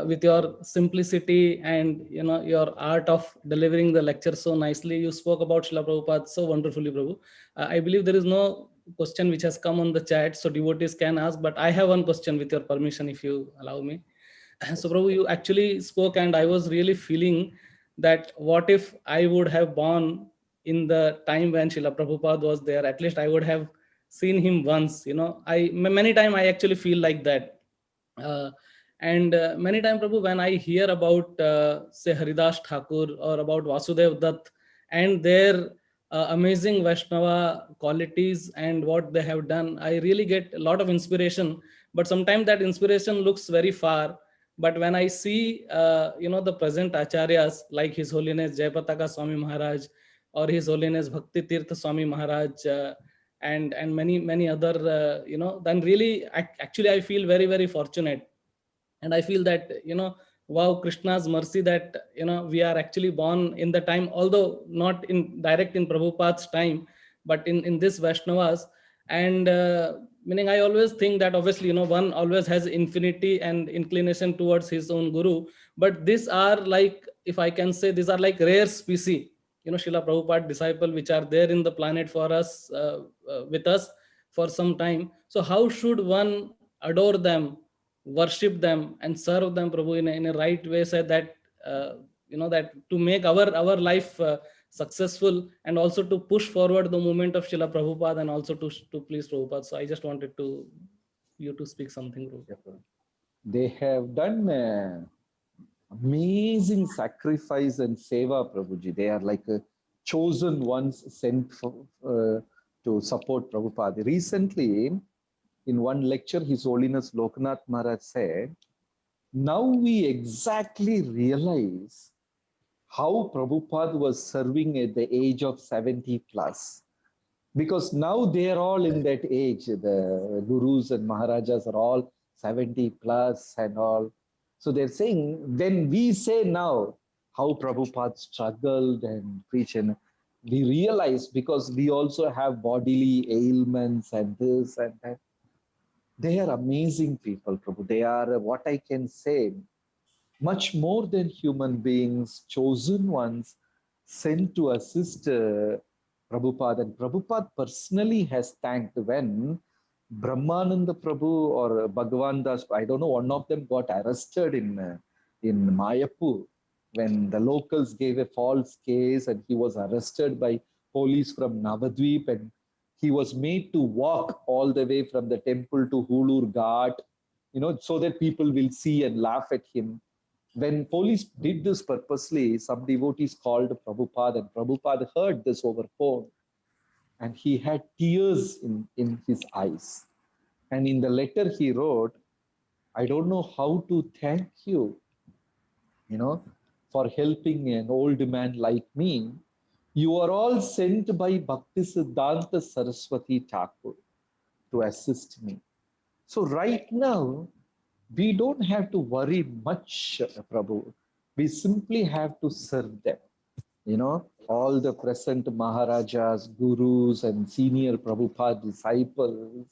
S5: with your simplicity and your art of delivering the lecture so nicely. You spoke about Srila Prabhupada so wonderfully, Prabhu. I believe there is no question which has come on the chat, so devotees can ask. But I have one question with your permission, if you allow me. So Prabhu, you actually spoke and I was really feeling that what if I would have born in the time when Srila Prabhupada was there, at least I would have seen him once, many times I actually feel like that. And many times, Prabhu, when I hear about, say, Haridas Thakur or about Vasudev Dutt and their amazing Vaishnava qualities and what they have done, I really get a lot of inspiration. But sometimes that inspiration looks very far. But when I see, the present acharyas like His Holiness Jayapataka Swami Maharaj or His Holiness Bhakti Tirtha Swami Maharaj, and many other, then really actually I feel very, very fortunate. And I feel that, wow, Krishna's mercy that, we are actually born in the time, although not in direct in Prabhupada's time, but in this Vaishnavas. And meaning, I always think that obviously, one always has infinity and inclination towards his own guru, but these are like, if I can say, these are like rare species, Srila Prabhupada disciple, which are there in the planet for us, with us for some time. So how should one adore them, worship them, and serve them, Prabhu, in a right way, so that that to make our life successful, and also to push forward the movement of Srila Prabhupada, and also to please Prabhupada. So I just wanted you to speak something, Prabhu.
S3: They have done amazing sacrifice and seva, Prabhuji. They are like chosen ones sent to support Prabhupada. Recently, in one lecture, His Holiness Lokanath Maharaj said, now we exactly realize how Prabhupada was serving at the age of 70 plus. Because now they are all in that age. The gurus and maharajas are all 70 plus and all. So they're saying, when we say now how Prabhupada struggled and preached, and we realize, because we also have bodily ailments and this and that. They are amazing people, Prabhu. They are, what I can say, much more than human beings, chosen ones, sent to assist Prabhupada. And Prabhupada personally has thanked when Brahmananda Prabhu or Bhagavan Das, I don't know, one of them got arrested in Mayapur when the locals gave a false case, and he was arrested by police from Navadvip, and he was made to walk all the way from the temple to Hulur Ghat, so that people will see and laugh at him. When police did this purposely, some devotees called Prabhupada, and Prabhupada heard this over phone, and he had tears in his eyes. And in the letter he wrote, I don't know how to thank you, for helping an old man like me. You are all sent by Bhaktisiddhanta Saraswati Thakur to assist me. So right now, we don't have to worry much, Prabhu. We simply have to serve them. All the present Maharajas, Gurus, and senior Prabhupada disciples,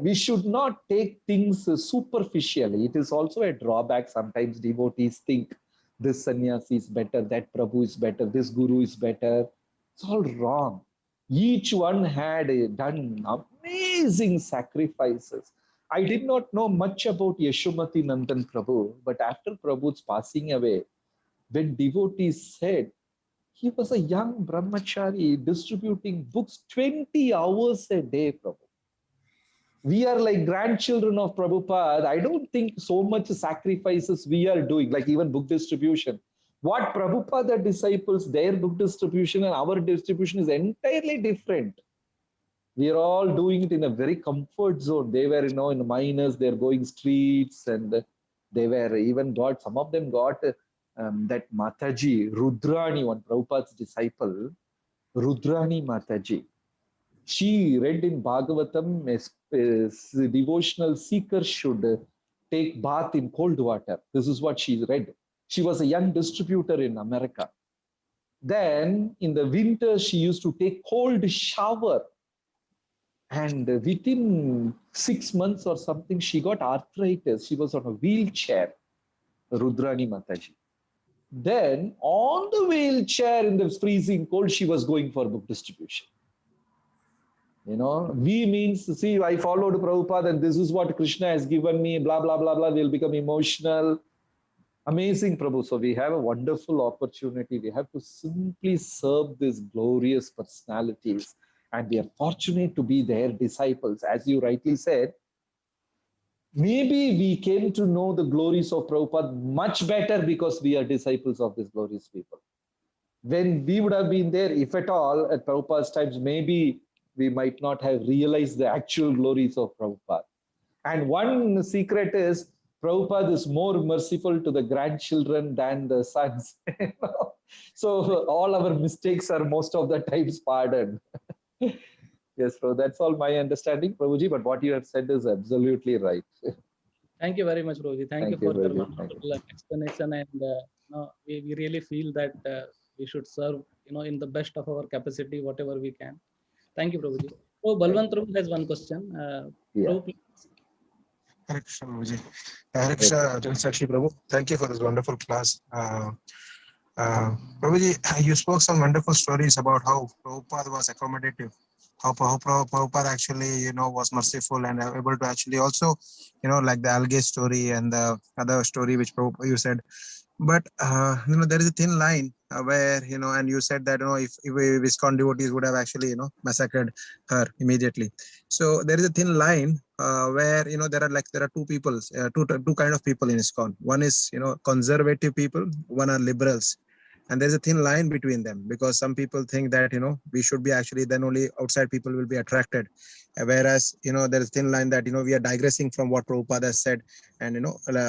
S3: we should not take things superficially. It is also a drawback. Sometimes devotees think this sannyasi is better, that Prabhu is better, this Guru is better. It's all wrong. Each one had done amazing sacrifices. I did not know much about Yashomati Nandan Prabhu, but after Prabhu's passing away, when devotees said, he was a young brahmachari distributing books 20 hours a day, Prabhu. We are like grandchildren of Prabhupada. I don't think so much sacrifices we are doing, like even book distribution. What Prabhupada disciples, their book distribution and our distribution is entirely different. We are all doing it in a very comfort zone. They were, in the miners, they're going streets, and they were even got, some of them got that Mataji, Rudrani, one Prabhupada's disciple, Rudrani Mataji. She read in Bhagavatam, a devotional seeker should take bath in cold water. This is what she read. She was a young distributor in America. Then in the winter, she used to take cold shower. And within 6 months or something, she got arthritis. She was on a wheelchair, Rudrani Mataji. Then on the wheelchair in the freezing cold, she was going for book distribution. We means, see, I followed Prabhupada and this is what Krishna has given me, blah, blah, blah, blah. We'll become emotional. Amazing, Prabhu. So we have a wonderful opportunity. We have to simply serve these glorious personalities. And we are fortunate to be their disciples. As you rightly said, maybe we came to know the glories of Prabhupada much better because we are disciples of these glorious people. When we would have been there, if at all, at Prabhupada's times, maybe we might not have realized the actual glories of Prabhupada. And one secret is, Prabhupada is more merciful to the grandchildren than the sons. So all our mistakes are most of the times pardoned. Yes, so that's all my understanding, Prabhuji, but what you have said is absolutely right.
S5: Thank you very much, Prabhuji. Thank you for your
S3: Prabhuji. Thank you.
S5: wonderful explanation. And we really feel that we should serve, in the best of our capacity, whatever we can. Thank you, Prabhuji. So Balwant Prabhu has one question.
S3: Yeah.
S5: Prabhu, please.
S6: Hare Krishna, Prabhuji. Hare Krishna, Sakshi Prabhu. Thank you for this wonderful class. Prabhuji, you spoke some wonderful stories about how Prabhupada was accommodative, how Prabhupada actually, was merciful and able to actually also, like the algae story and the other story which you said. But there is a thin line where and you said that if ISKCON devotees would have actually massacred her immediately. So there is a thin line where there are two people, two kind of people in ISKCON. One is conservative people, one are liberals, and there's a thin line between them, because some people think that we should be actually, then only outside people will be attracted, whereas there is a thin line that we are digressing from what Prabhupada has said, and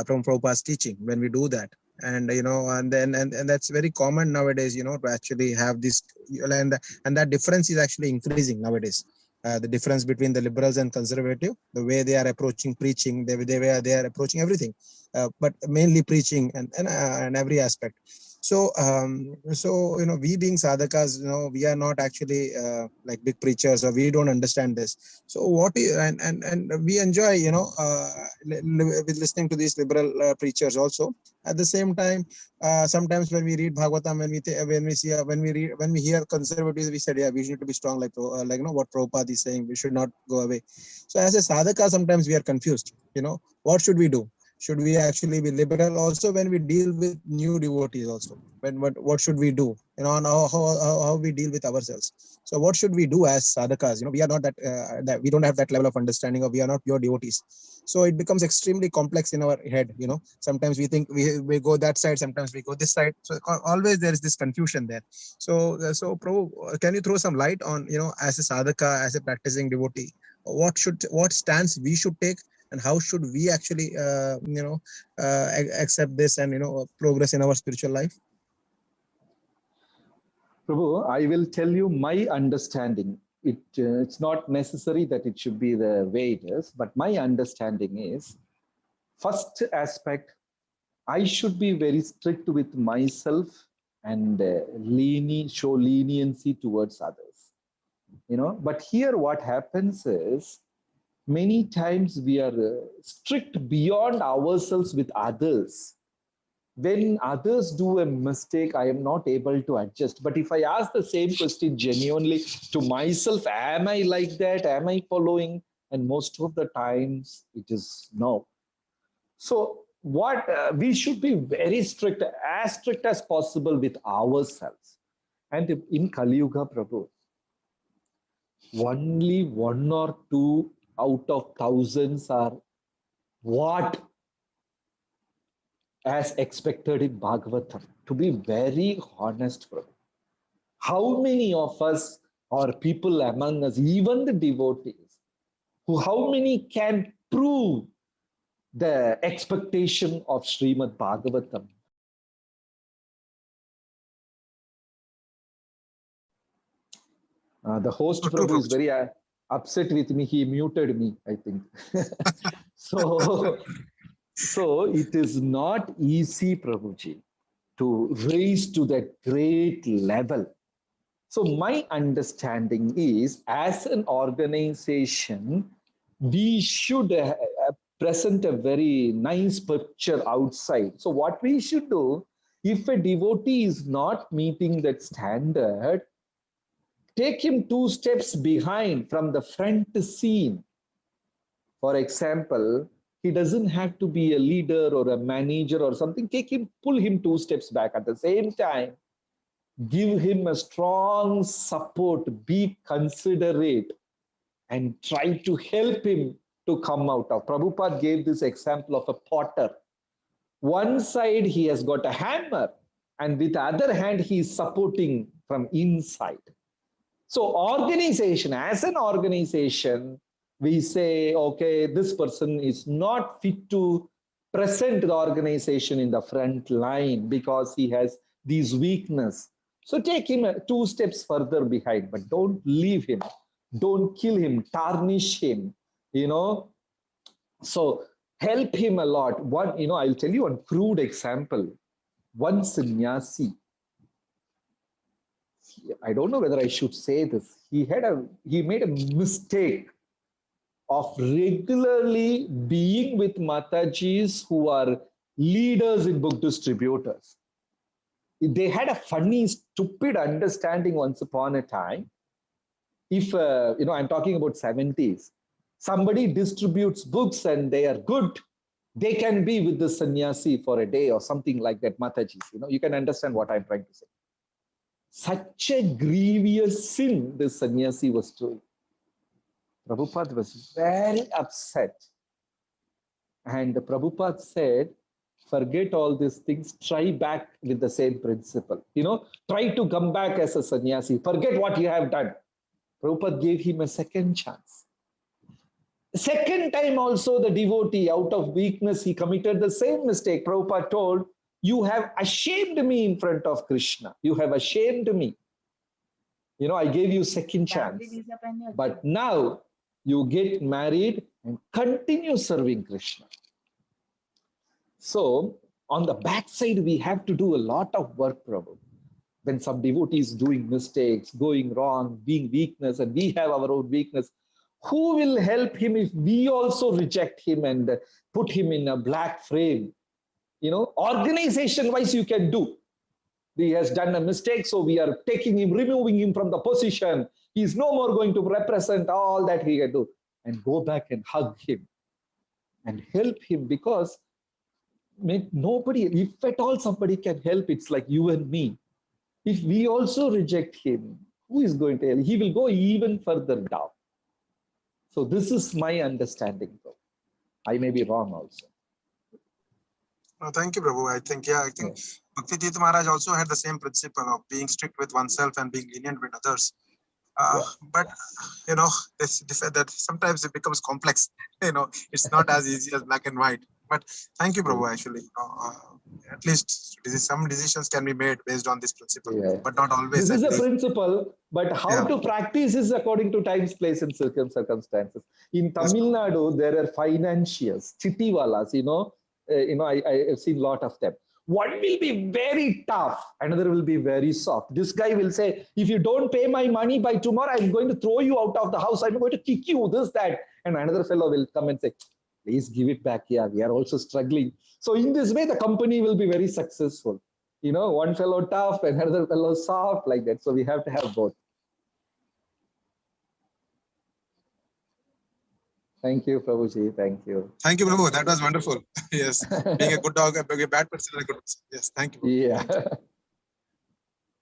S6: from Prabhupada's teaching when we do that. And and that's very common nowadays, to actually have this, and that difference is actually increasing nowadays. The difference between the liberals and conservative, the way they are approaching preaching, they are approaching everything, but mainly preaching and every aspect. So we being sadhakas, we are not actually like big preachers, or we don't understand this. So and we enjoy with listening to these liberal preachers also. At the same time, sometimes when we read Bhagavatam, when we hear conservatives, we said, yeah, we need to be strong, like what Prabhupada is saying, we should not go away. So as a sadhaka, sometimes we are confused. What should we do? Should we actually be liberal also when we deal with new devotees also? What should we do? And how we deal with ourselves. So what should we do as sadhakas? We are not that we don't have that level of understanding, or we are not pure devotees. So it becomes extremely complex in our head. Sometimes we think we go that side, sometimes we go this side. So always there is this confusion there. So Prabhu, can you throw some light on as a sadhaka, as a practicing devotee, what stance we should take? And how should we actually, accept this and, progress in our spiritual life?
S3: Prabhu, I will tell you my understanding. It's not necessary that it should be the way it is, but my understanding is, first aspect, I should be very strict with myself and show leniency towards others. But here what happens is, many times we are strict beyond ourselves with others. When others do a mistake, I am not able to adjust. But if I ask the same question genuinely to myself, am I like that? Am I following? And most of the times it is no. So what we should be very strict as possible with ourselves. And in Kali Yuga, Prabhu, only 1 or 2 out of thousands are what as expected in Bhagavatam. To be very honest, Prabhu, how many of us or people among us, even the devotees, how many can prove the expectation of Srimad Bhagavatam? The host, Prabhu, is very upset with me. He muted me, I think. So it is not easy, Prabhuji, to raise to that great level. So my understanding is, as an organization, we should present a very nice picture outside. So what we should do, if a devotee is not meeting that standard, take him 2 steps behind from the front scene. For example, he doesn't have to be a leader or a manager or something. Pull him 2 steps back. At the same time, give him a strong support, be considerate, and try to help him to come out of. Prabhupada gave this example of a potter. One side he has got a hammer, and with the other hand he is supporting from inside. So organization, as an organization, we say, okay, this person is not fit to present the organization in the front line because he has these weaknesses. So take him 2 steps further behind, but don't leave him. Don't kill him, tarnish him, you know. So help him a lot. One, you know, I'll tell you one crude example. One sannyasi, I don't know whether I should say this. He made a mistake of regularly being with Matajis who are leaders in book distributors. They had a funny, stupid understanding once upon a time. If, you know, I'm talking about 70s, somebody distributes books and they are good, they can be with the sannyasi for a day or something like that, Matajis. You know, you can understand what I'm trying to say. Such a grievous sin this sannyasi was doing. Prabhupada was very upset. And Prabhupada said, forget all these things, try back with the same principle. You know, try to come back as a sannyasi. Forget what you have done. Prabhupada gave him a second chance. Second time also the devotee, out of weakness, he committed the same mistake. Prabhupada told, you have ashamed me in front of Krishna. You have ashamed me. You know, I gave you second chance. But now you get married and continue serving Krishna. So on the backside, we have to do a lot of work, Prabhu. When some devotee is doing mistakes, going wrong, being weakness, and we have our own weakness, who will help him if we also reject him and put him in a black frame? You know, organization-wise you can do. He has done a mistake, so we are taking him, removing him from the position. He is no more going to represent all that he can do. And go back and hug him and help him, because nobody, if at all somebody can help, it's like you and me. If we also reject him, who is going to help? He will go even further down. So this is my understanding, though. I may be wrong also.
S6: Thank you, Prabhu. I think Bhakti Tirtha Maharaj also had the same principle of being strict with oneself and being lenient with others. But, you know, that sometimes it becomes complex. You know, it's not as easy as black and white. But thank you, Prabhu, actually. At least some decisions can be made based on this principle, but not always.
S3: This is a principle, but how to practice is according to times, place, and circumstances. In Tamil Nadu, there are financiers, chittiwalas, you know, I have seen a lot of them. One will be very tough, another will be very soft. This guy will say, if you don't pay my money by tomorrow, I'm going to throw you out of the house. I'm going to kick you, this, that. And another fellow will come and say, please give it back here. We are also struggling. So in this way, the company will be very successful. You know, one fellow tough, another fellow soft, like that. So we have to have both. Thank you, Prabhuji. Thank you.
S6: Thank you, Prabhu. That was wonderful. Yes. Being a good dog, being a bad person, a good person. Yes. Thank you.
S3: Yeah.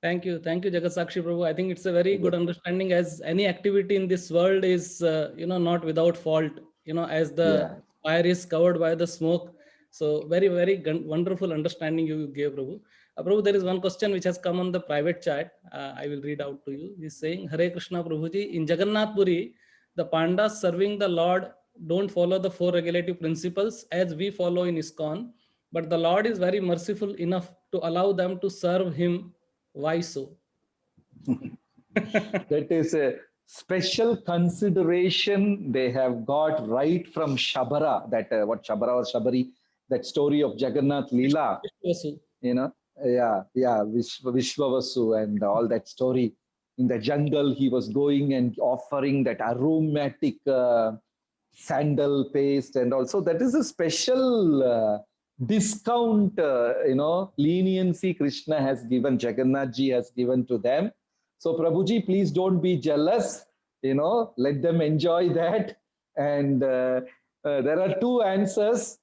S5: Thank you. Thank you, Jagat Sakshi Prabhu. I think it's a very good understanding, as any activity in this world is, not without fault, as the fire is covered by the smoke. So very, very wonderful understanding you gave, Prabhu. Prabhu, there is one question which has come on the private chat. I will read out to you. He's saying, Hare Krishna, Prabhuji, in Jagannath Puri, the Pandas serving the Lord don't follow the 4 regulative principles as we follow in ISKCON, but the Lord is very merciful enough to allow them to serve him. Why so?
S3: That is a special consideration they have got right from Shabara, that what Shabara or Shabari, that story of Jagannath Leela, Vishwavasu and all that story. In the jungle, he was going and offering that aromatic sandal paste, and also that is a special discount, leniency Krishna has given, Jagannath ji has given to them. So Prabhuji, please don't be jealous, let them enjoy that. And there are 2 answers.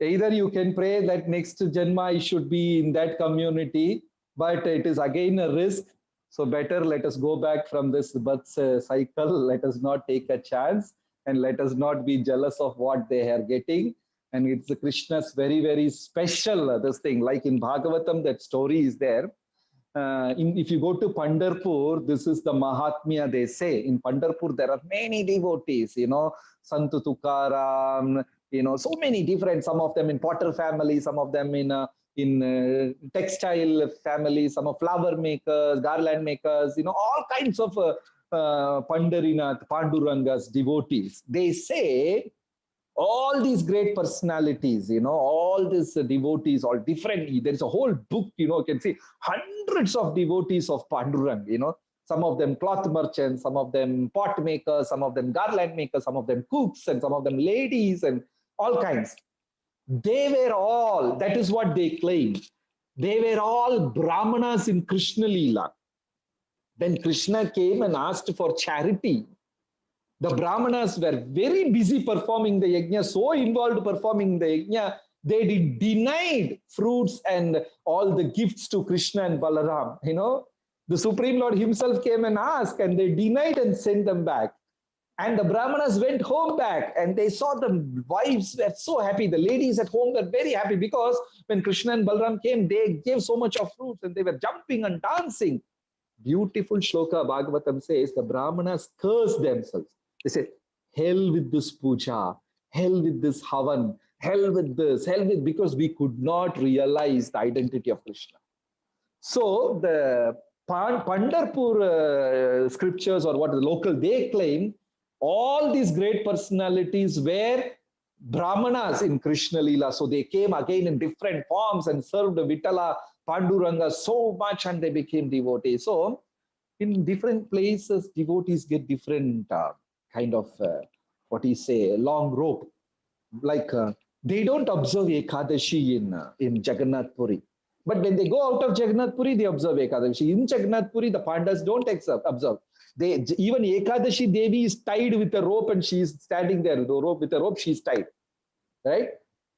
S3: Either you can pray that next Janma I should be in that community, but it is again a risk. So better let us go back from this birth cycle. Let us not take a chance, and let us not be jealous of what they are getting. And it's Krishna's very, very special, this thing. Like in Bhagavatam, that story is there. If you go to Pandharpur, this is the Mahatmya they say. In Pandharpur, there are many devotees, Sant Tukaram, so many different, some of them in potter family, some of them in textile family, some of flower makers, garland makers, all kinds of Pandarinath, Panduranga's devotees, they say all these great personalities, all these devotees, all different. There's a whole book, you can see hundreds of devotees of Pandurang, some of them cloth merchants, some of them pot makers, some of them garland makers, some of them cooks, and some of them ladies, and all kinds. They were all, that is what they claim. They were all Brahmanas in Krishna Leela. When Krishna came and asked for charity, the Brahmanas were very busy performing the yajna, so involved performing the yajna, they denied fruits and all the gifts to Krishna and Balaram. The Supreme Lord himself came and asked, and they denied and sent them back. And the Brahmanas went home back, and they saw the wives were so happy. The ladies at home were very happy, because when Krishna and Balaram came, they gave so much of fruits, and they were jumping and dancing. Beautiful shloka Bhagavatam says the Brahmanas cursed themselves. They said, hell with this puja, hell with this havan, hell with this, because we could not realize the identity of Krishna. So the Pandharpur scriptures, or what the local, they claim all these great personalities were Brahmanas in Krishna Leela. So they came again in different forms and served Vittala, Panduranga so much, and they became devotees. So in different places, devotees get different kind of, long rope. Like they don't observe Ekadashi in Jagannath Puri. But when they go out of Jagannath Puri, they observe Ekadashi. In Jagannath Puri, the Pandas don't observe. Even Ekadashi Devi is tied with a rope, and she is standing there with a rope, she is tied. Right?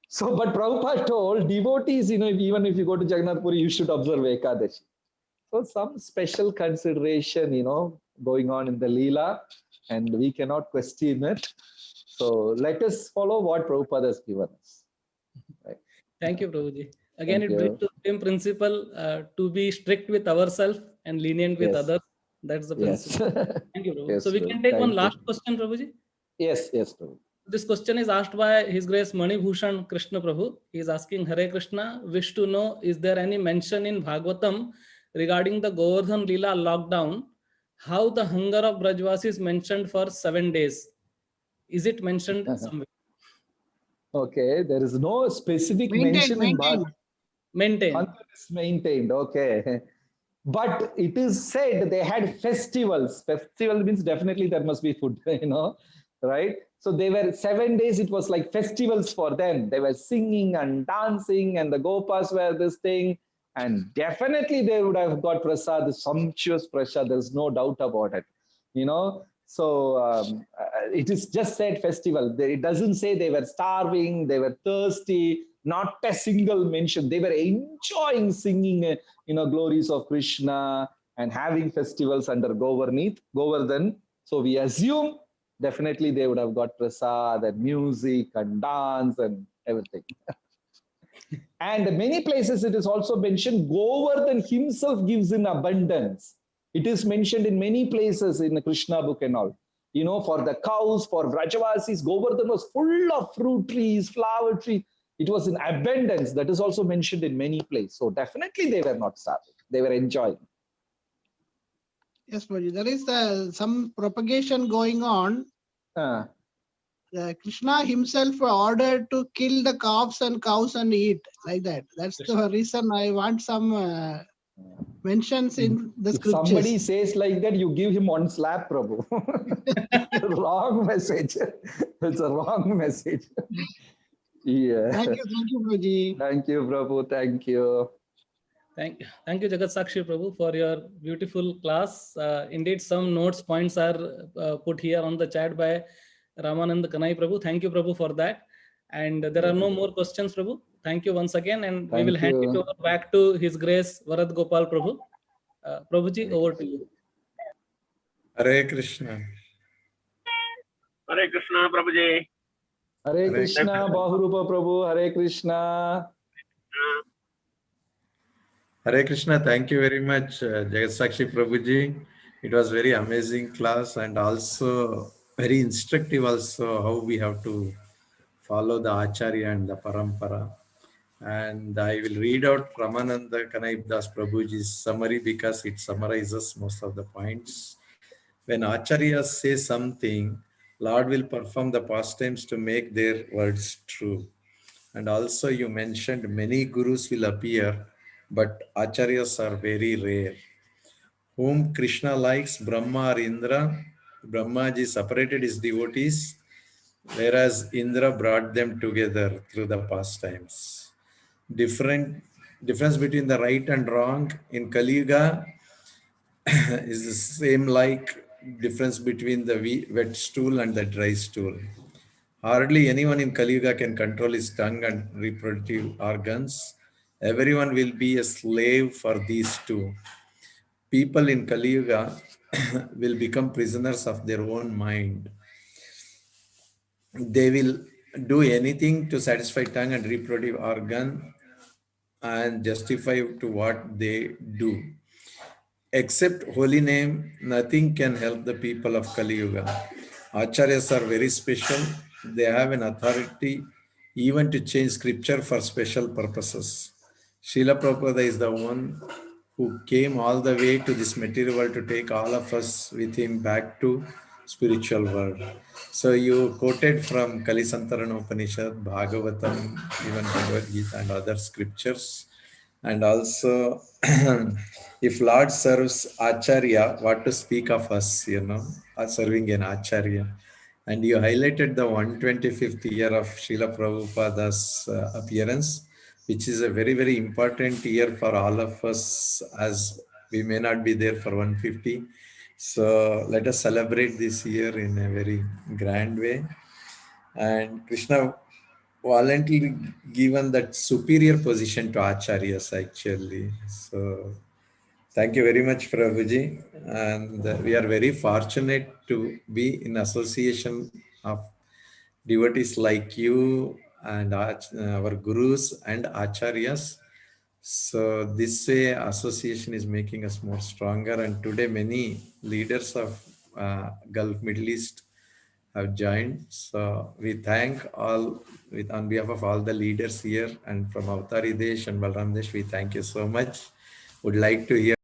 S3: So, but Prabhupada told devotees, even if you go to Jagannath Puri, you should observe Ekadashi. So some special consideration, going on in the Leela, and we cannot question it. So let us follow what Prabhupada has given us. Right?
S5: Thank you, Prabhuji. Again,
S3: Thank
S5: it brings
S3: you.
S5: the same principle to be strict with ourselves and lenient with
S3: Yes.
S5: others. That's the
S3: Yes.
S5: principle. Thank you, Prabhu.
S3: Yes,
S5: So we
S3: Prabhu.
S5: can take
S3: Thank
S5: one
S3: you.
S5: last question, Prabhuji.
S3: Yes, Prabhu.
S5: This question is asked by His Grace Mani Bhushan Krishna Prabhu. He is asking, Hare Krishna, wish to know, is there any mention in Bhagavatam regarding the Govardhan Leela lockdown? How the hunger of Brajvasis is mentioned for 7 days? Is it mentioned somewhere?
S3: Okay, there is no specific mention in Bhagavatam.
S5: Maintain.
S3: Hunger is maintained, okay. But it is said they had festivals. Festival means definitely there must be food, right? So they were 7 days, it was like festivals for them. They were singing and dancing, and the Gopas were this thing. And definitely they would have got prasad, sumptuous prasad, there's no doubt about it, So it is just said festival. It doesn't say they were starving, they were thirsty, not a single mention. They were enjoying singing, glories of Krishna and having festivals under Govardhan. So we assume definitely they would have got prasad and music and dance and everything. And many places it is also mentioned Govardhan himself gives in abundance. It is mentioned in many places in the Krishna book and all. For the cows, for Brajavasis, Govardhan was full of fruit trees, flower trees. It was in abundance. That is also mentioned in many places. So definitely they were not starving. They were enjoying.
S7: Yes, Prabhuji. There is some propagation going on. Krishna himself ordered to kill the calves and cows and eat like that. That's the reason I want some mentions in the scriptures.
S3: If somebody says like that, you give him one slap, Prabhu. Wrong message. It's a wrong message. Yeah.
S7: Thank you, Prabhuji.
S3: Thank you, Prabhu. Thank you.
S5: Thank you, Jagat Sakshi Prabhu, for your beautiful class. Indeed, some notes, points are put here on the chat by Ramanand Kanai Prabhu. Thank you, Prabhu, for that. And there are no more questions, Prabhu. Thank you once again. And we will hand it over back to His Grace Varad Gopal Prabhu. Prabhuji, over to you.
S2: Hare Krishna.
S4: Hare Krishna, Prabhuji.
S3: Hare Krishna, Bahurupa Prabhu. Hare Krishna.
S2: Hare Krishna. Thank you very much, Jagat Sakshi Prabhuji. It was very amazing class and also very instructive also how we have to follow the Acharya and the Parampara. And I will read out Ramananda Kanai Das Prabhuji's summary because it summarizes most of the points. When Acharyas say something, Lord will perform the pastimes to make their words true. And also you mentioned many gurus will appear, but Acharyas are very rare. Whom Krishna likes, Brahma or Indra, Brahmaji separated his devotees, whereas Indra brought them together through the pastimes. Difference between the right and wrong in Kali Yuga is the same like difference between the wet stool and the dry stool. Hardly anyone in Kali Yuga can control his tongue and reproductive organs. Everyone will be a slave for these two. People in Kali Yuga will become prisoners of their own mind. They will do anything to satisfy tongue and reproductive organ and justify to what they do. Except holy name, nothing can help the people of Kali Yuga. Acharyas are very special. They have an authority even to change scripture for special purposes. Srila Prabhupada is the one who came all the way to this material world to take all of us with him back to spiritual world. So you quoted from Kali Santarana Upanishad, Bhagavatam, even Bhagavad Gita and other scriptures. And also, if Lord serves Acharya, what to speak of us, serving an Acharya. And you highlighted the 125th year of Srila Prabhupada's appearance, which is a very, very important year for all of us, as we may not be there for 150. So let us celebrate this year in a very grand way. And Krishna voluntarily given that superior position to Acharyas actually. So thank you very much, Prabhuji. And we are very fortunate to be in association of devotees like you and our gurus and Acharyas. So this way association is making us more stronger. And today many leaders of Gulf Middle East have joined. So we thank all on behalf of all the leaders here and from Avtari Desh and Balram Desh, we thank you so much. Would like to hear